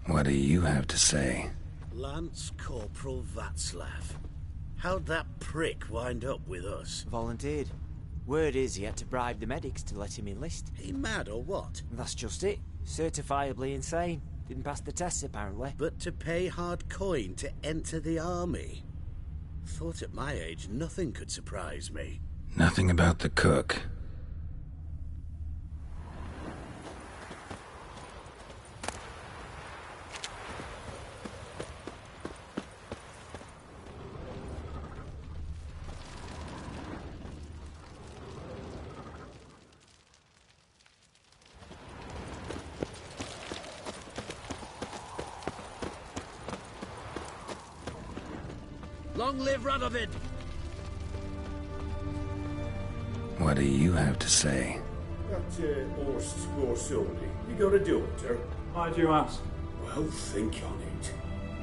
What do you have to say? Lance Corporal Václav. How'd that prick wind up with us? Volunteered. Word is he had to bribe the medics to let him enlist. He mad or what? That's just it. Certifiably insane. Didn't pass the tests, apparently. But to pay hard coin to enter the army? Thought at my age nothing could surprise me. Nothing about the cook. Long live Radovid! What do you have to say? That Horst Scorsoni, you got a daughter? Why do you ask? Well, think on it.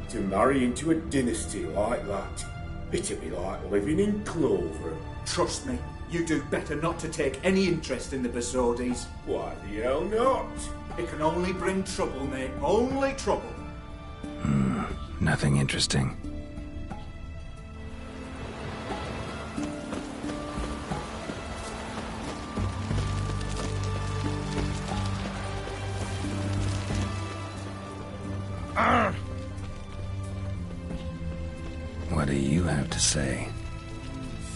To marry into a dynasty like that, it'd be like living in clover. Trust me, you do better not to take any interest in the Besodis. Why the hell not? It can only bring trouble, mate. Only trouble. Nothing interesting. What do you have to say?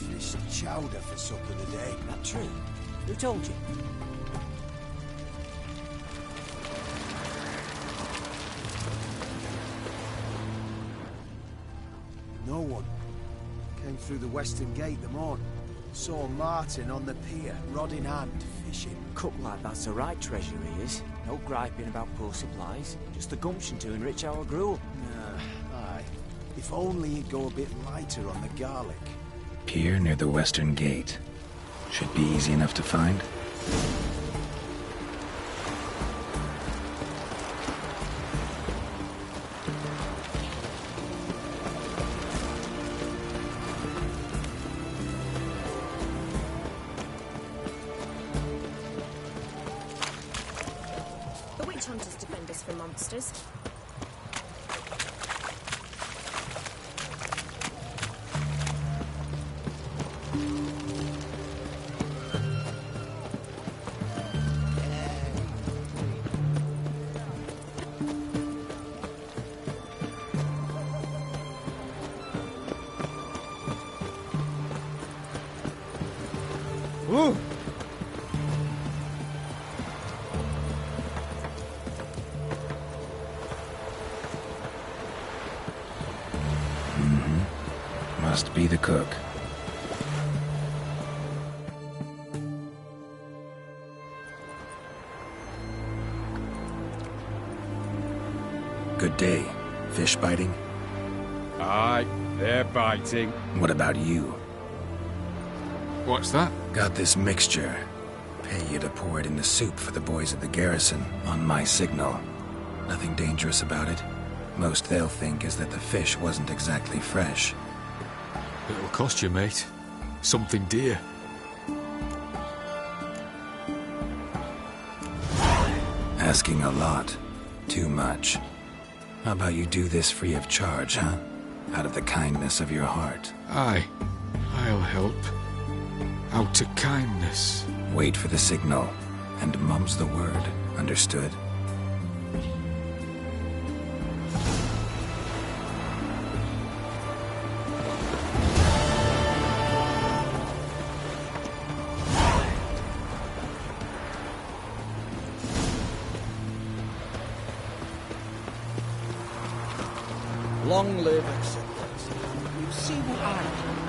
Fish chowder for supper today. That true? Who told you? No one. Came through the western gate the morn. Saw Martin on the pier, rod in hand, fishing. Cook like that's the right treasure he is. No griping about poor supplies. Just the gumption to enrich our gruel. Aye. If only he'd go a bit lighter on the garlic. Pier near the western gate. Should be easy enough to find. The witch hunters defend us from monsters. Woo! Must be the cook. Good day. Fish biting? Aye, they're biting. What about you? What's that? Got this mixture. Pay you to pour it in the soup for the boys at the garrison, on my signal. Nothing dangerous about it. Most they'll think is that the fish wasn't exactly fresh. It'll cost you, mate. Something dear. Asking a lot. Too much. How about you do this free of charge, huh? Out of the kindness of your heart. Aye, I'll help. Out of kindness. Wait for the signal, and mum's the word. Understood? Long live Excellency. You see what I do?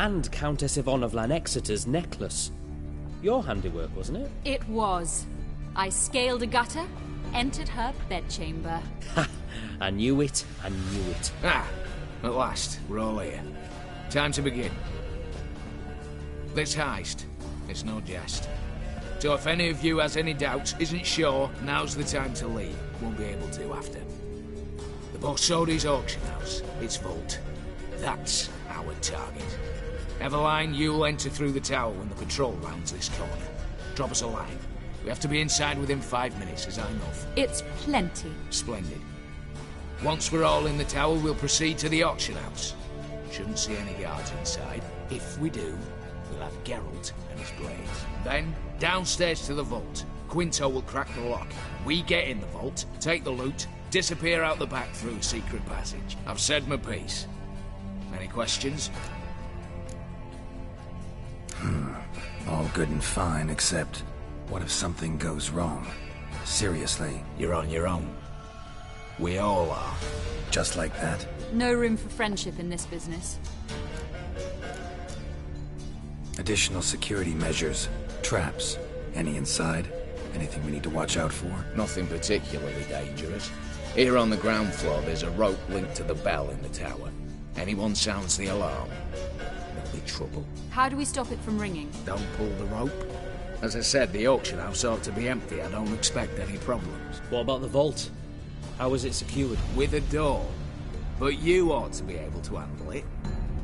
and Countess Yvonne of Lanexeter's necklace. Your handiwork, wasn't it? It was. I scaled a gutter, entered her bedchamber. Ha! I knew it, I knew it. Ah, at last, we're all here. Time to begin. This heist, it's no jest. So if any of you has any doubts, isn't sure, now's the time to leave. Won't be able to after. The Borsodi's auction house, its vault. That's our target. Eveline, you'll enter through the tower when the patrol rounds this corner. Drop us a line. We have to be inside within 5 minutes, is that enough? It's plenty. Splendid. Once we're all in the tower, we'll proceed to the auction house. Shouldn't see any guards inside. If we do, we'll have Geralt and his blades. Then, downstairs to the vault. Quinto will crack the lock. We get in the vault, take the loot, disappear out the back through a secret passage. I've said my piece. Any questions? All good and fine, except what if something goes wrong? Seriously. You're on your own. We all are. Just like that? No room for friendship in this business. Additional security measures, traps. Any inside? Anything we need to watch out for? Nothing particularly dangerous. Here on the ground floor, there's a rope linked to the bell in the tower. Anyone sounds the alarm, there'll be trouble. How do we stop it from ringing? Don't pull the rope. As I said, the auction house ought to be empty. I don't expect any problems. What about the vault? How is it secured? With a door. But you ought to be able to handle it.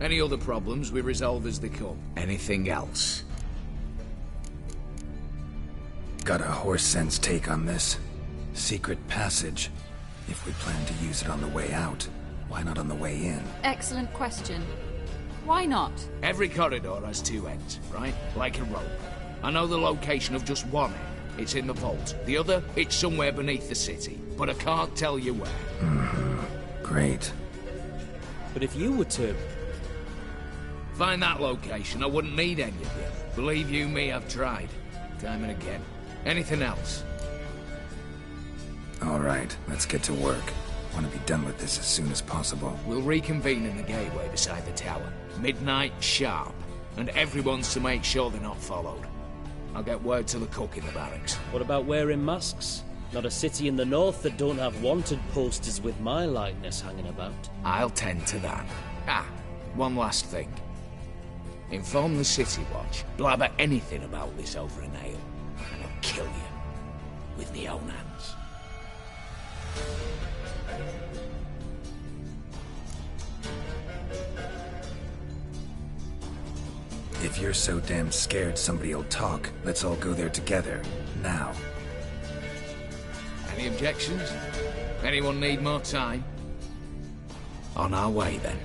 Any other problems we resolve as they come. Anything else? Got a horse sense take on this. Secret passage. If we plan to use it on the way out, why not on the way in? Excellent question. Why not? Every corridor has two ends, right? Like a rope. I know the location of just one end. It's in the vault. The other, it's somewhere beneath the city. But I can't tell you where. Great. But if you were to... find that location, I wouldn't need any of you. Believe you me, I've tried. Time and again. Anything else? All right, let's get to work. Want to be done with this as soon as possible. We'll reconvene in the gateway beside the tower. Midnight sharp. And everyone's to make sure they're not followed. I'll get word to the cook in the barracks. What about wearing masks? Not a city in the north that don't have wanted posters with my likeness hanging about. I'll tend to that. Ah, one last thing. Inform the City Watch. Blabber anything about this over an ale, and I'll kill you with my own hands. If you're so damn scared somebody'll talk, let's all go there together. Now. Any objections? Anyone need more time? On our way, then.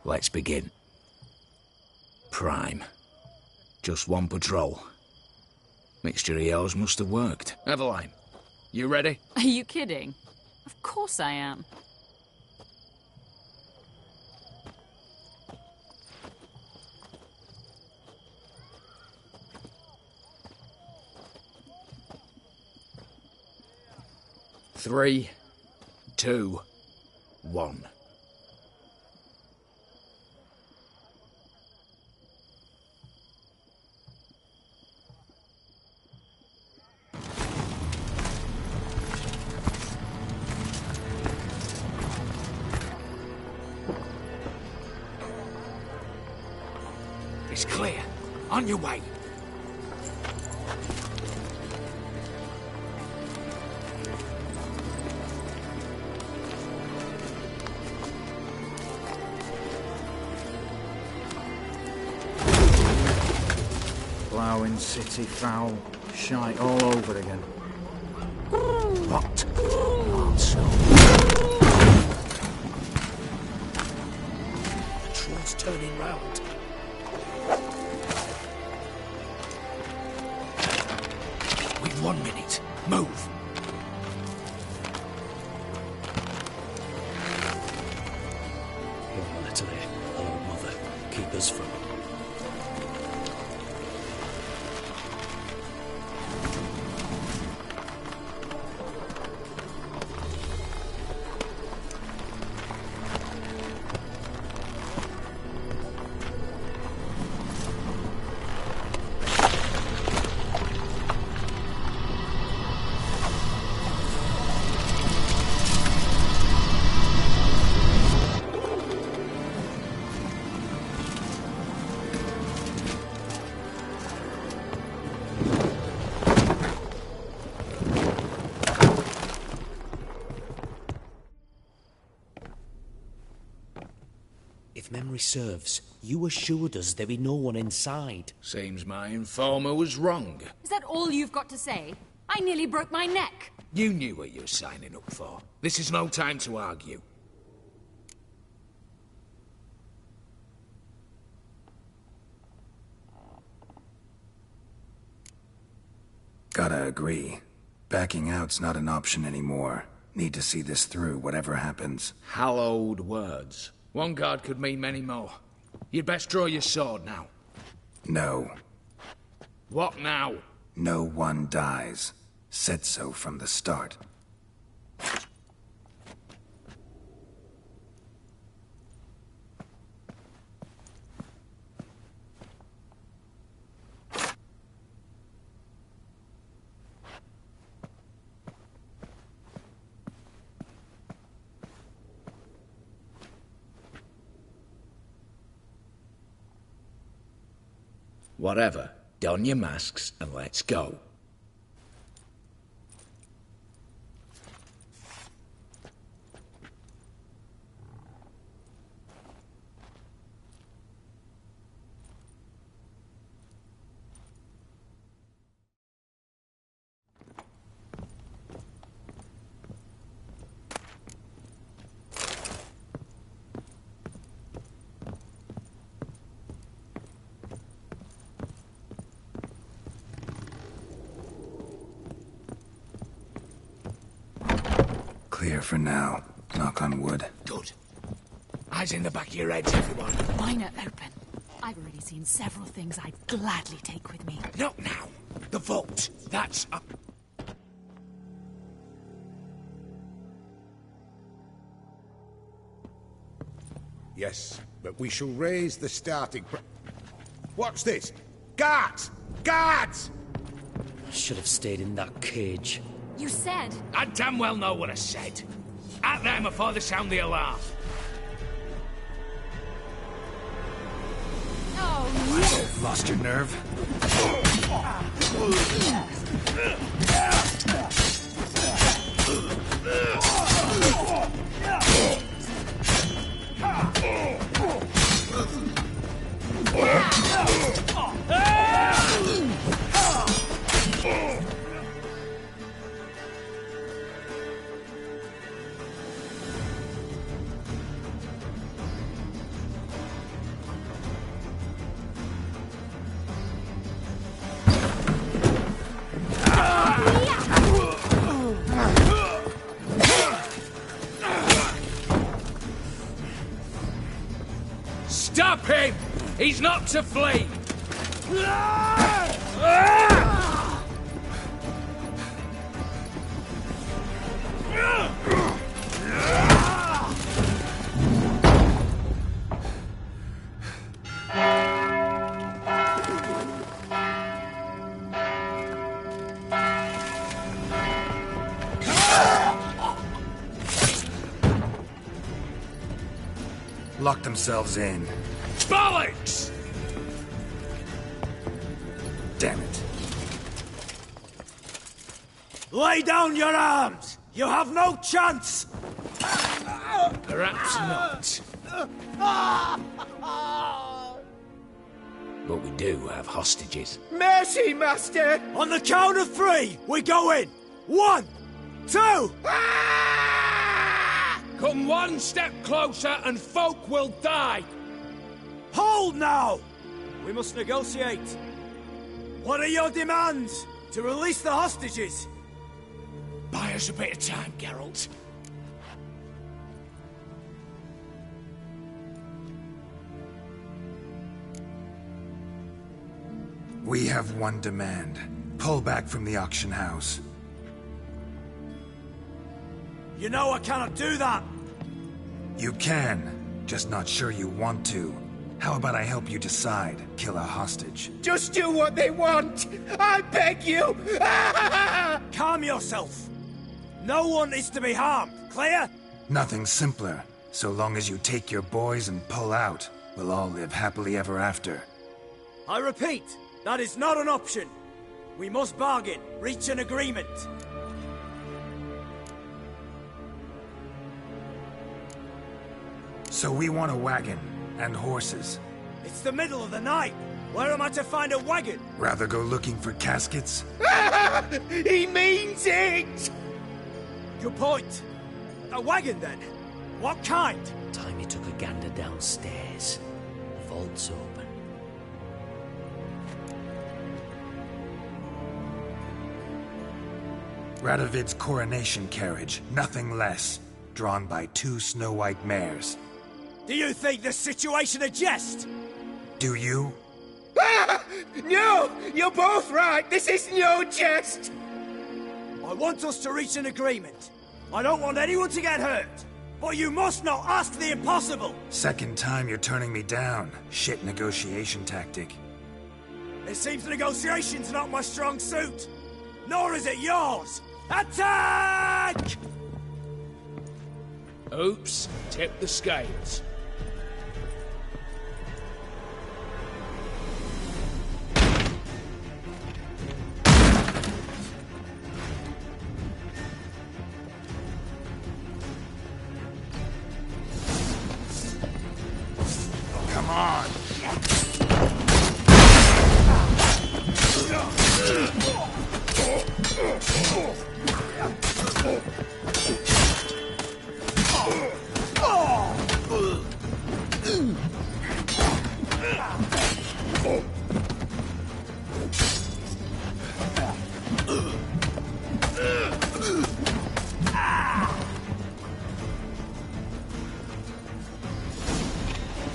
Let's begin. Prime. Just one patrol. Mixture of yours must have worked. Eveline, you ready? Are you kidding? Of course I am. Three, 2, 1. It's clear. On your way. Ploughing city fowl, Shite all over again. What? Also, The troll's turning round. we've 1 minute. Move. One letter there. Hello, Mother. Keep us from... If memory serves, you assured us there be no one inside. Seems my informer was wrong. Is that all you've got to say? I nearly broke my neck. You knew what you were signing up for. This is no time to argue. Gotta agree. Backing out's not an option anymore. Need to see this through, whatever happens. Hallowed words. One guard could mean many more. You'd best draw your sword now. No. What now? No one dies. Said so from the start. Whatever. Don your masks and let's go. Clear for now. Knock on wood. Good. Eyes in the back of your heads, everyone. Mine are open. I've already seen several things I'd gladly take with me. Not now. The vault. That's up. Yes, but we shall raise the starting What's this? Guards! Guards! I should have stayed in that cage. You said... I damn well know what I said. At them before they sound the alarm. Oh, Lost your nerve? Stop him! He's not to flee! Lock themselves in. Bollocks! Damn it. Lay down your arms! You have no chance! Perhaps not. but we do have hostages. Mercy, Master! On the count of 3, we go in! 1, 2! Come one step closer and folk will die! Hold now! We must negotiate. What are your demands? To release the hostages? Buy us a bit of time, Geralt. We have one demand. Pull back from the auction house. You know I cannot do that! You can, just not sure you want to. How about I help you decide, kill a hostage? Just do what they want! I beg you! Calm yourself! No one is to be harmed, clear? Nothing simpler. So long as you take your boys and pull out, we'll all live happily ever after. I repeat, that is not an option. We must bargain, reach an agreement. So we want a wagon, and horses. It's the middle of the night. Where am I to find a wagon? Rather go looking for caskets? He means it! Good point. A wagon, then? What kind? Timey took a gander downstairs. The vault's open. Radovid's coronation carriage, nothing less. Drawn by 2 snow-white mares. Do you think this situation a jest? Do you? No! You're both right! This is no jest! I want us to reach an agreement. I don't want anyone to get hurt. But you must not ask the impossible! Second time you're turning me down. Shit negotiation tactic. It seems negotiation's not my strong suit. Nor is it yours! Attack! Oops, tip the scales. Come on!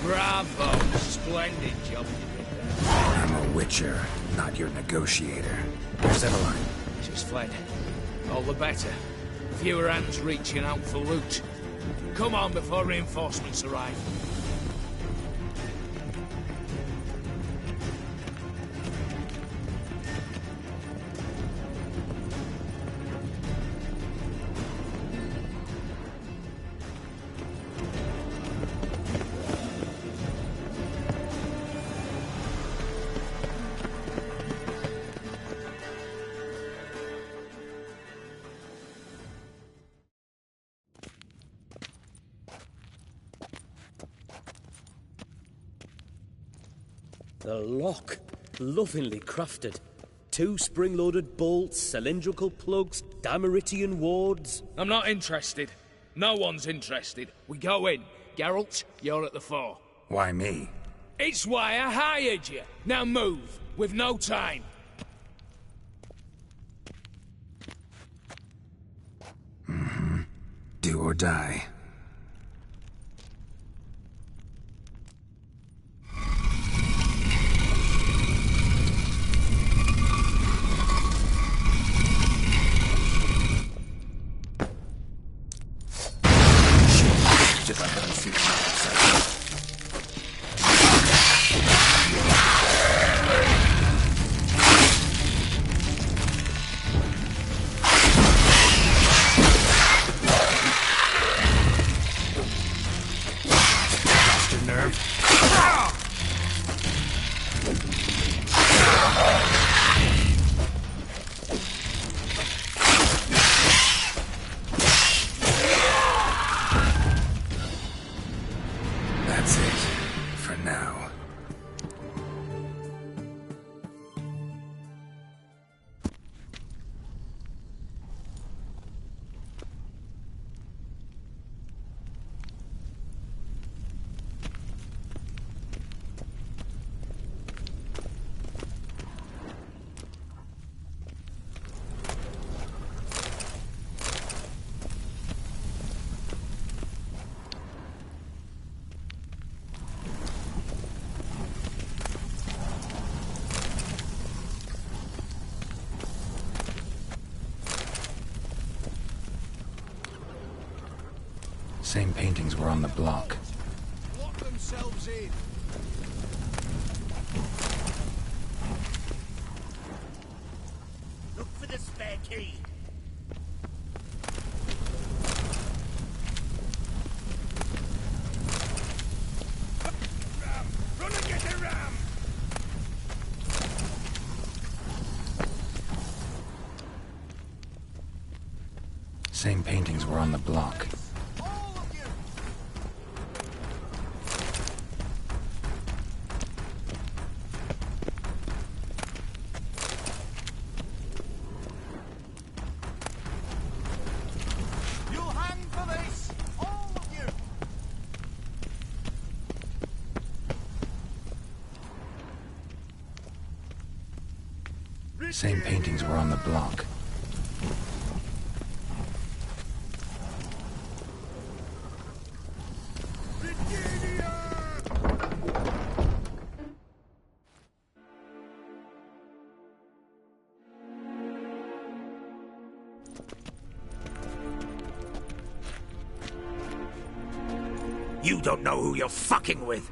Bravo! Splendid job you did there. I'm a witcher, not your negotiator. Where's Eveline? She's fled. All the better. Fewer hands reaching out for loot. Come on before reinforcements arrive. The lock. Lovingly crafted. 2 spring-loaded bolts, cylindrical plugs, Dameritian wards. I'm not interested. No one's interested. We go in. Geralt, you're at the fore. Why me? It's why I hired you. Now move. We've no time. Mm-hmm. Do or die. Just like I see it outside. Same paintings were on the block. Lock themselves in. Look for the spare key. Ram! Run and get the ram! Same paintings were on the block. You'll hang for this, all of you! Same paintings were on the block. You don't know who you're fucking with.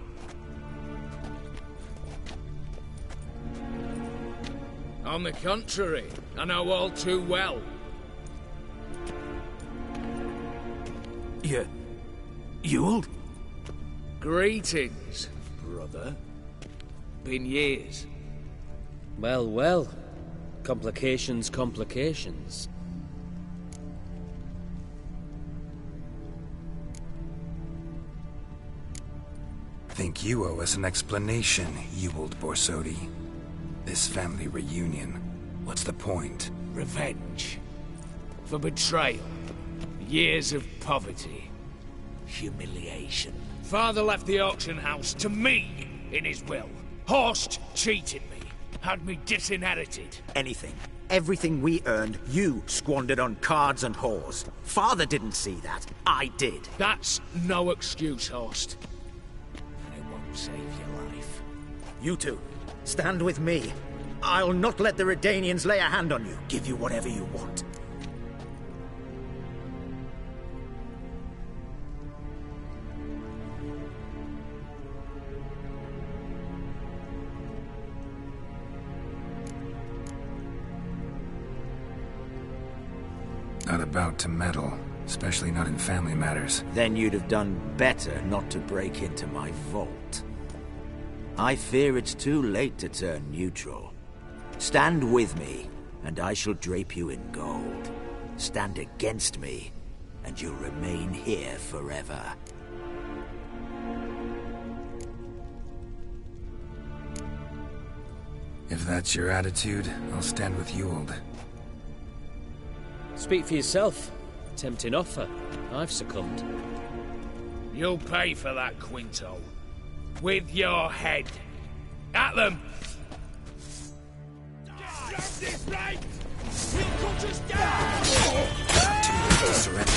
On the contrary, I know all too well. Ewald? Greetings, brother. Been years. Well, well. Complications, complications. Think you owe us an explanation, Ewald Borsodi. This family reunion, what's the point? Revenge. For betrayal. Years of poverty. Humiliation. Father left the auction house to me in his will. Horst cheated me. Had me disinherited. Anything. Everything we earned, you squandered on cards and whores. Father didn't see that. I did. That's no excuse, Horst. And it won't save your life. You two, stand with me. I'll not let the Redanians lay a hand on you. Give you whatever you want. Not about to meddle, especially not in family matters. Then you'd have done better not to break into my vault. I fear it's too late to turn neutral. Stand with me, and I shall drape you in gold. Stand against me, and you'll remain here forever. If that's your attitude, I'll stand with Ewald. Speak for yourself. Tempting offer. I've succumbed. You'll pay for that, Quinto. With your head. At them! Grab this right! He'll cut us down! Too late to surrender.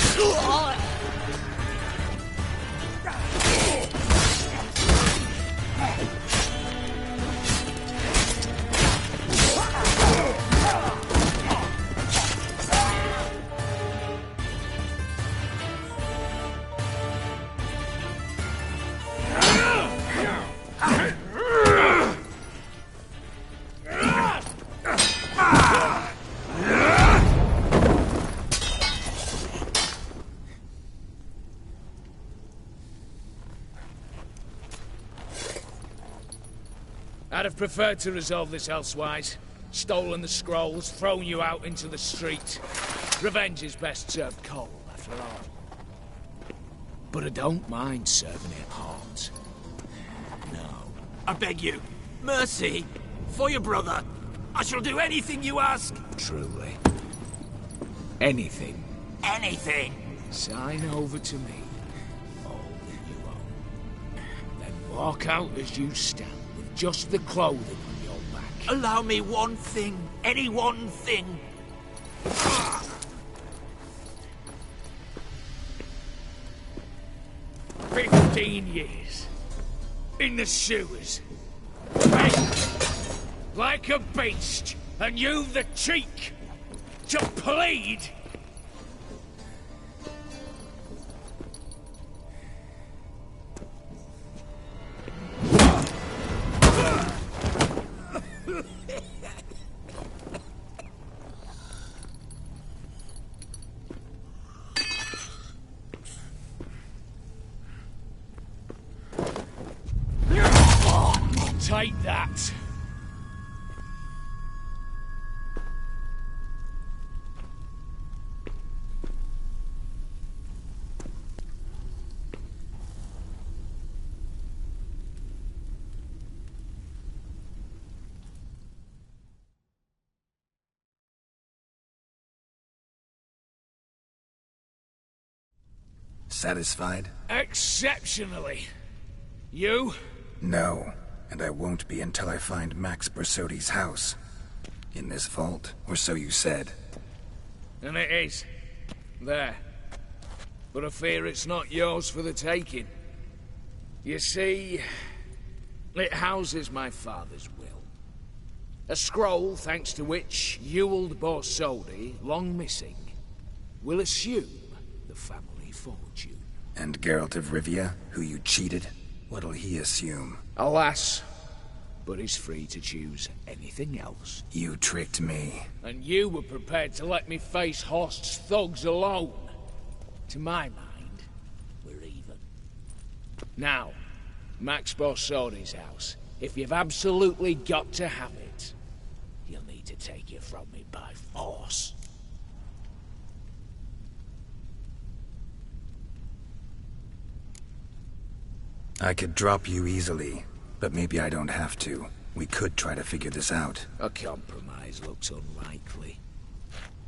I'd have preferred to resolve this elsewise. Stolen the scrolls, thrown you out into the street. Revenge is best served cold, after all. But I don't mind serving it hot. No. I beg you, mercy, for your brother. I shall do anything you ask. Truly. Anything. Anything. Sign over to me. All that you own. Then walk out as you stand. Just the clothing on your back. Allow me one thing. Any one thing. 15 years. In the sewers. Begged. Like a beast. And you've the cheek to plead. Take that. Satisfied? Exceptionally. You? No, and I won't be until I find Max Bersodi's house. In this vault, or so you said. And it is. There. But I fear it's not yours for the taking. You see, it houses my father's will. A scroll thanks to which Ewald Borsodi, long missing, will assume the family fortune. And Geralt of Rivia, who you cheated? What'll he assume? Alas, but he's free to choose anything else. You tricked me. And you were prepared to let me face Horst's thugs alone. To my mind, we're even. Now, Max Borsodi's house. If you've absolutely got to have it, you'll need to take it from me by force. I could drop you easily, but maybe I don't have to. We could try to figure this out. A compromise looks unlikely.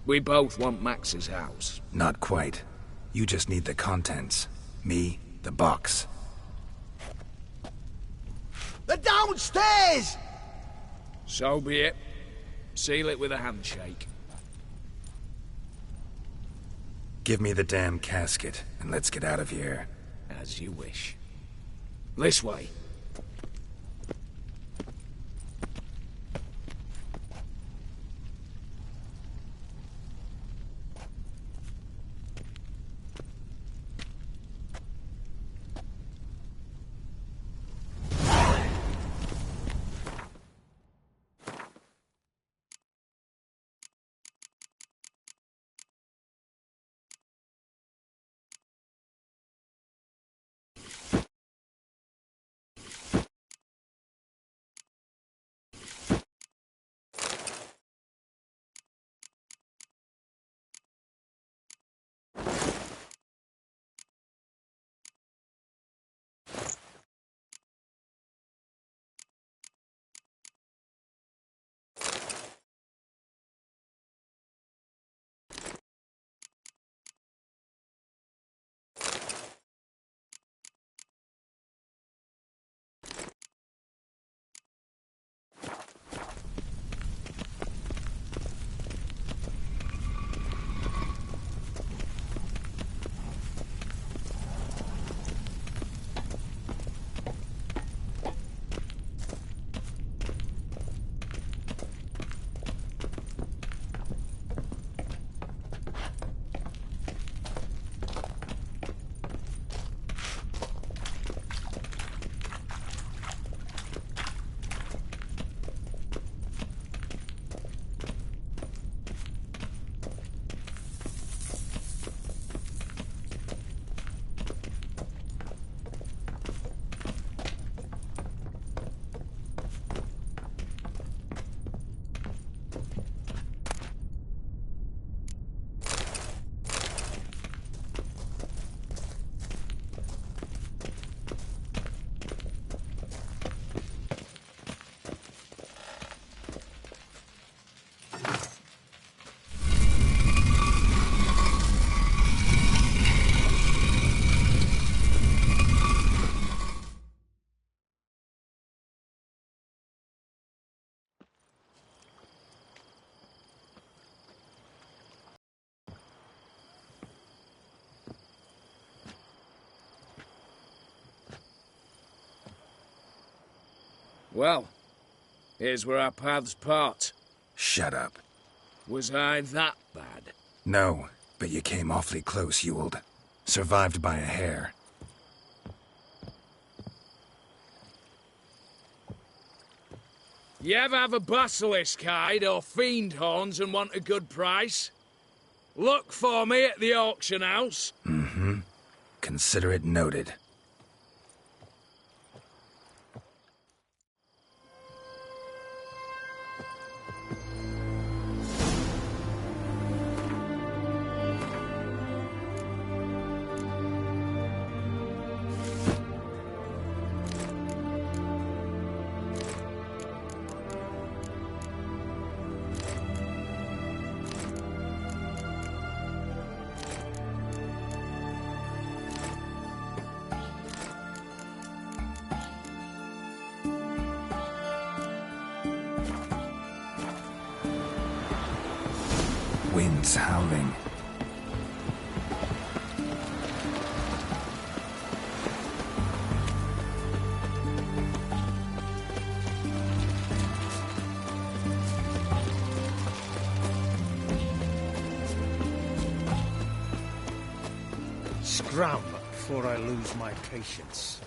We both want Max's house. Not quite. You just need the contents. Me, the box. They're downstairs! So be it. Seal it with a handshake. Give me the damn casket, and let's get out of here. As you wish. This way. Well, here's where our paths part. Shut up. Was I that bad? No, but you came awfully close, Ewald. Survived by a hair. You ever have a basilisk hide or fiend horns and want a good price? Look for me at the auction house. Mm-hmm. Consider it noted. It's howling. Scram before I lose my patience.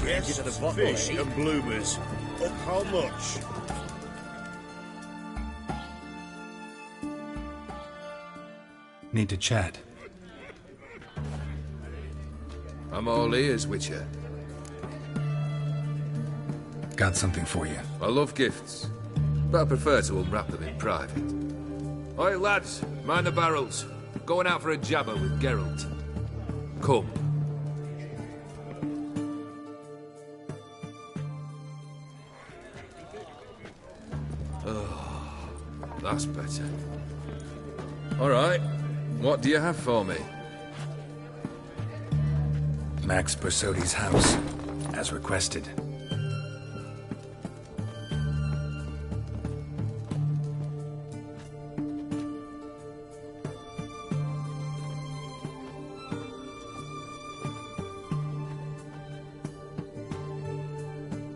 Yes, fish and bloomers. Up how much? Need to chat. I'm all ears, Witcher. Got something for you. I love gifts, but I prefer to unwrap them in private. Oi, lads, mind the barrels. Going out for a jabber with Geralt. Come. Oh, that's better. All right, what do you have for me? Max Bersodi's house, as requested.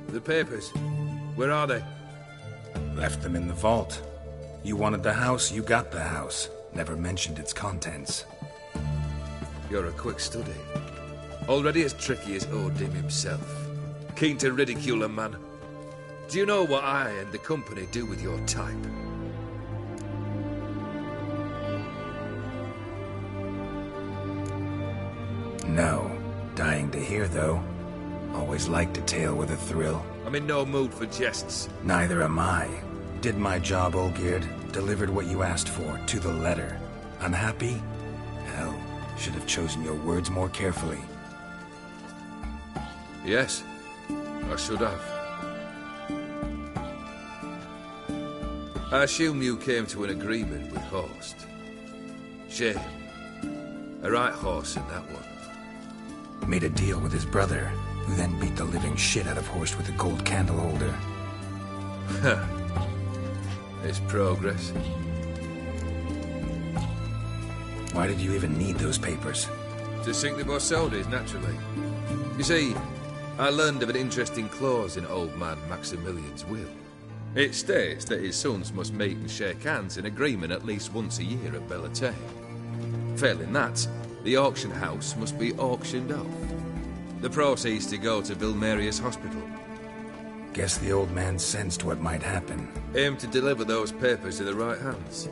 The papers, where are they? Left them in the vault. You wanted the house, you got the house. Never mentioned its contents. You're a quick study. Already as tricky as Odin himself. Keen to ridicule a man. Do you know what I and the company do with your type? No. Dying to hear, though. Always liked a tale with a thrill. I'm in no mood for jests. Neither am I. Did my job, Olgierd. Delivered what you asked for, to the letter. Unhappy? Hell, should have chosen your words more carefully. Yes, I should have. I assume you came to an agreement with Horst. Shame. A right horse in that one. Made a deal with his brother, who then beat the living shit out of Horst with a gold candle holder. Huh. It's progress. Why did you even need those papers? To sink the Borsodis, naturally. You see, I learned of an interesting clause in old man Maximilian's will. It states that his sons must meet and shake hands in agreement at least once a year at Bellatane. Failing that, the auction house must be auctioned off. The proceeds to go to Vilmerius Hospital. Guess the old man sensed what might happen. Aimed to deliver those papers to the right hands.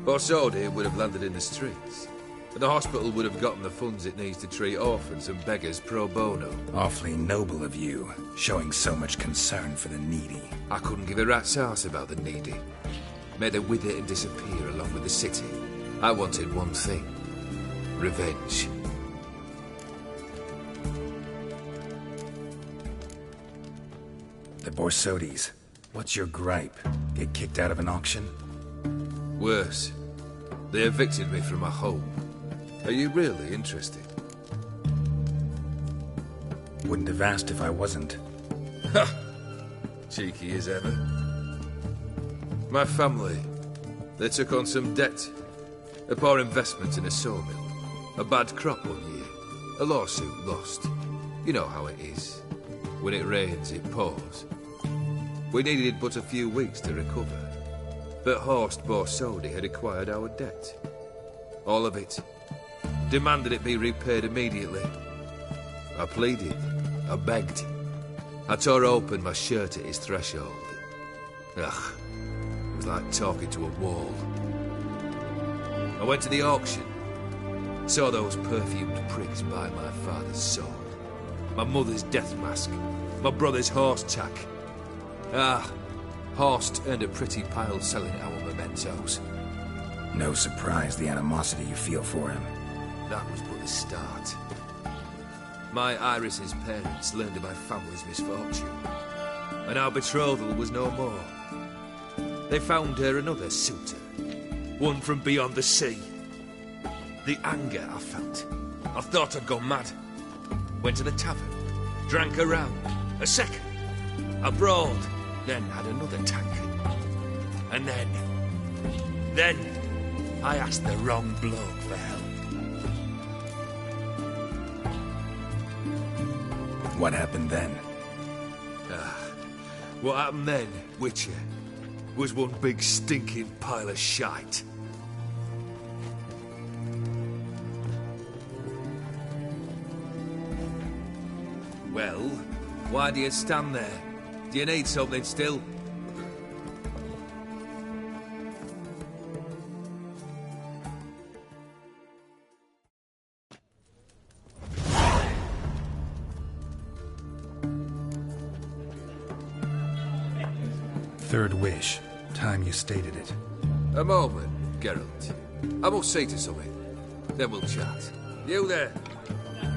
Borsodi would have landed in the streets. And the hospital would have gotten the funds it needs to treat orphans and beggars pro bono. Awfully noble of you, showing so much concern for the needy. I couldn't give a rat's ass about the needy. Made them wither and disappear along with the city. I wanted one thing. Revenge. The Borsodis. What's your gripe? Get kicked out of an auction? Worse. They evicted me from my home. Are you really interested? Wouldn't have asked if I wasn't. Ha! Cheeky as ever. My family, they took on some debt. A poor investment in a sawmill. A bad crop one year. A lawsuit lost. You know how it is. When it rains, it pours. We needed but a few weeks to recover. But Horst Borsodi had acquired our debt. All of it. Demanded it be repaid immediately. I pleaded. I begged. I tore open my shirt at his threshold. Ugh. It was like talking to a wall. I went to the auction. Saw those perfumed prigs buy my father's soul. My mother's death mask. My brother's horse tack. Ah, Horst earned a pretty pile selling our mementos. No surprise the animosity you feel for him. That was but the start. My Iris's parents learned of my family's misfortune, and our betrothal was no more. They found her another suitor, One from beyond the sea. The anger I felt. I thought I'd gone mad. Went to the tavern. Drank a round. A second. I brawled. Then had another tankard. And then I asked the wrong bloke for help. What happened then? What happened then, Witcher, was one big stinking pile of shite. Well, why do you stand there? Do you need something still? Third wish. Time you stated it. A moment, Geralt. I must see to something. Then we'll chat. You there.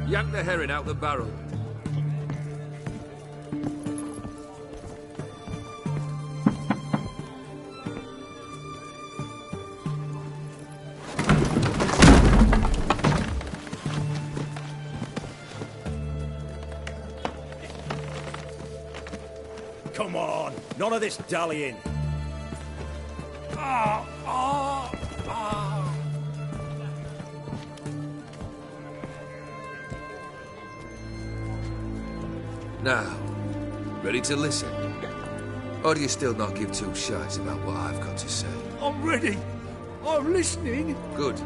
Yank the herring out the barrel. Come on, none of this dallying. Now, ready to listen? Or do you still not give two shites about what I've got to say? I'm ready. I'm listening. Good.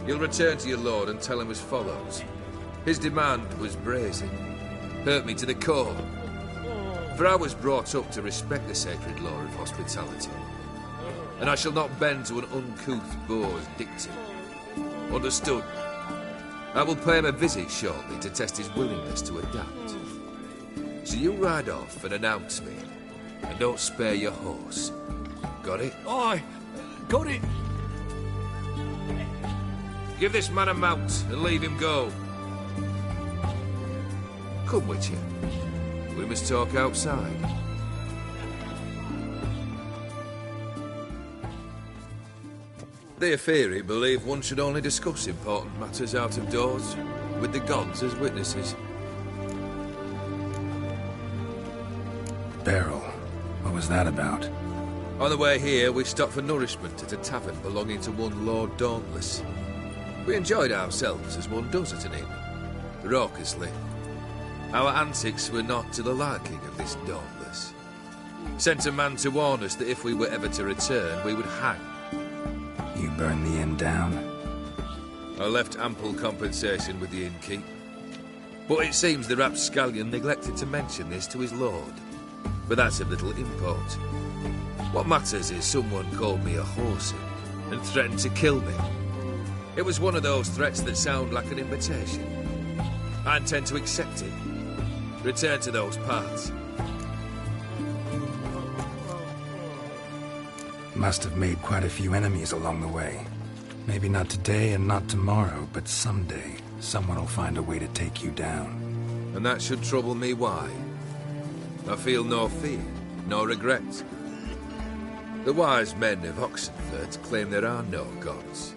You'll return to your lord and tell him as follows. His demand was brazen. Hurt me to the core. For I was brought up to respect the sacred law of hospitality. And I shall not bend to an uncouth boor's dictum. Understood? I will pay him a visit shortly to test his willingness to adapt. So you ride off and announce me. And don't spare your horse. Got it? Aye, got it. Give this man a mount and leave him go. Come, Witcher. We must talk outside. The Aetheri believe one should only discuss important matters out of doors, with the gods as witnesses. Beryl. What was that about? On the way here, we stopped for nourishment at a tavern belonging to one Lord Dauntless. We enjoyed ourselves as one does at an inn, raucously. Our antics were not to the liking of this Dauntless. Sent a man to warn us that if we were ever to return, we would hang. You burned the inn down? I left ample compensation with the innkeep. But it seems the rapscallion neglected to mention this to his lord. But that's of little import. What matters is someone called me a horsey and threatened to kill me. It was one of those threats that sound like an invitation. I intend to accept it. Return to those parts. Must have made quite a few enemies along the way. Maybe not today and not tomorrow, but someday, someone will find a way to take you down. And that should trouble me why? I feel no fear, no regret. The wise men of Oxenfurt claim there are no gods.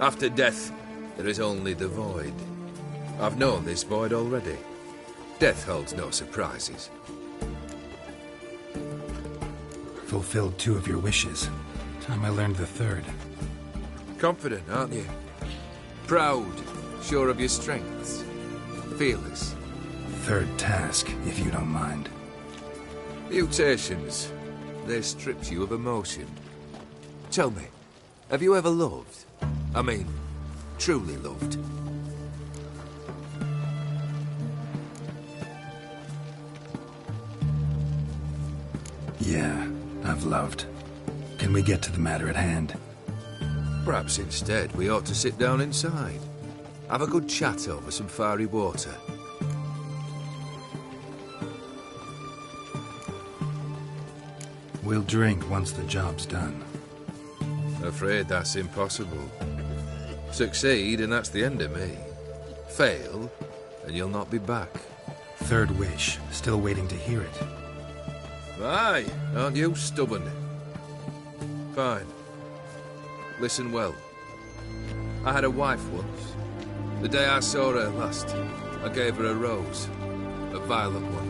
After death, there is only the void. I've known this void already. Death holds no surprises. Fulfilled 2 of your wishes. Time I learned the 3rd. Confident, aren't you? Proud, sure of your strengths. Fearless. 3rd task, if you don't mind. Mutations. They stripped you of emotion. Tell me, have you ever loved? I mean, truly loved? Yeah, I've loved. Can we get to the matter at hand? Perhaps instead we ought to sit down inside. Have a good chat over some fiery water. We'll drink once the job's done. Afraid that's impossible. Succeed, and that's the end of me. Fail, and you'll not be back. 3rd wish. Still waiting to hear it. Aye, aren't you stubborn? Fine. Listen well. I had a wife once. The day I saw her last, I gave her a rose. A violet one.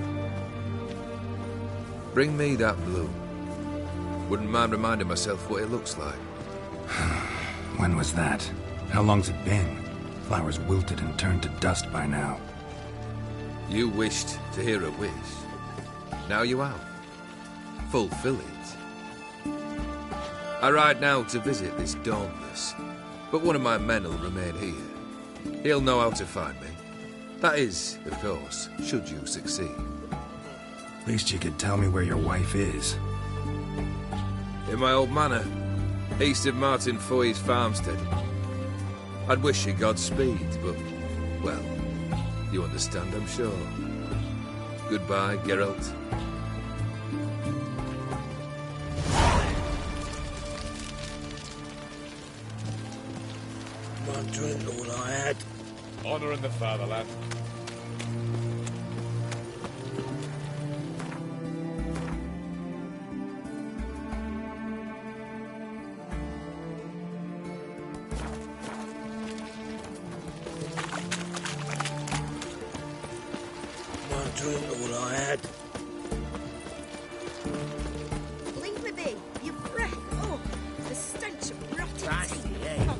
Bring me that bloom. Wouldn't mind reminding myself what it looks like. When was that? How long's it been? Flowers wilted and turned to dust by now. You wished to hear a wish. Now you have. Fulfill it. I ride now to visit this Dauntless, but one of my men will remain here. He'll know how to find me. That is, of course, should you succeed. At least you could tell me where your wife is. In my old manor, east of Martin Foy's farmstead. I'd wish you Godspeed, but, well, you understand, I'm sure. Goodbye, Geralt. One drink all I had. Honor in the fatherland. One drink all I had. Leave me be. Your breath. Oh, the stench of rotting teeth.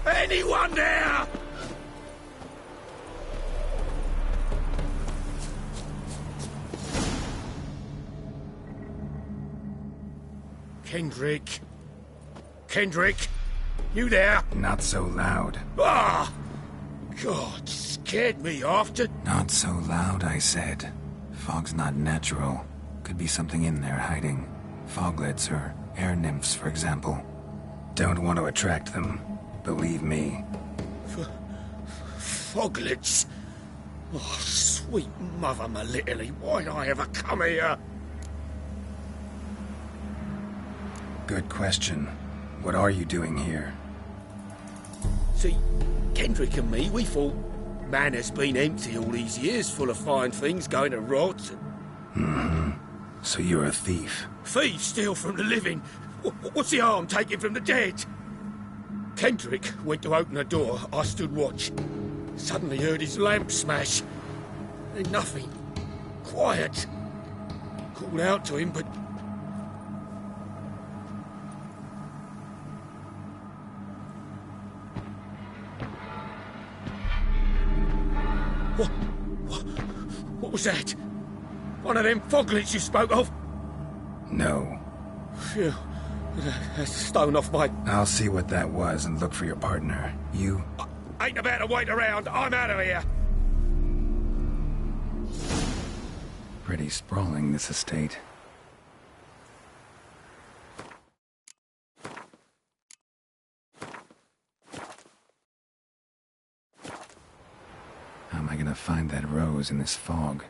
Anyone there? Kendrick? Kendrick? You there? Not so loud. Ah! God, scared me off to... Not so loud, I said. Fog's not natural. Could be something in there hiding. Foglets or air nymphs, for example. Don't want to attract them. Believe me. Foglets? Oh, sweet mother Melitele, why'd I ever come here? Good question. What are you doing here? See, Kendrick and me, we thought Manor's been empty all these years, full of fine things going to rot. Mm-hmm. So you're a thief? Thieves steal from the living. What's the harm taking from the dead? Kendrick went to open the door. I stood watch. Suddenly heard his lamp smash. Then nothing. Quiet. Called out to him, but... What was that? One of them foglets you spoke of? No. Phew. That's a stone off my... I'll see what that was and look for your partner. You... Ain't about to wait around. I'm out of here. Pretty sprawling, this estate. How am I gonna find that rose in this fog?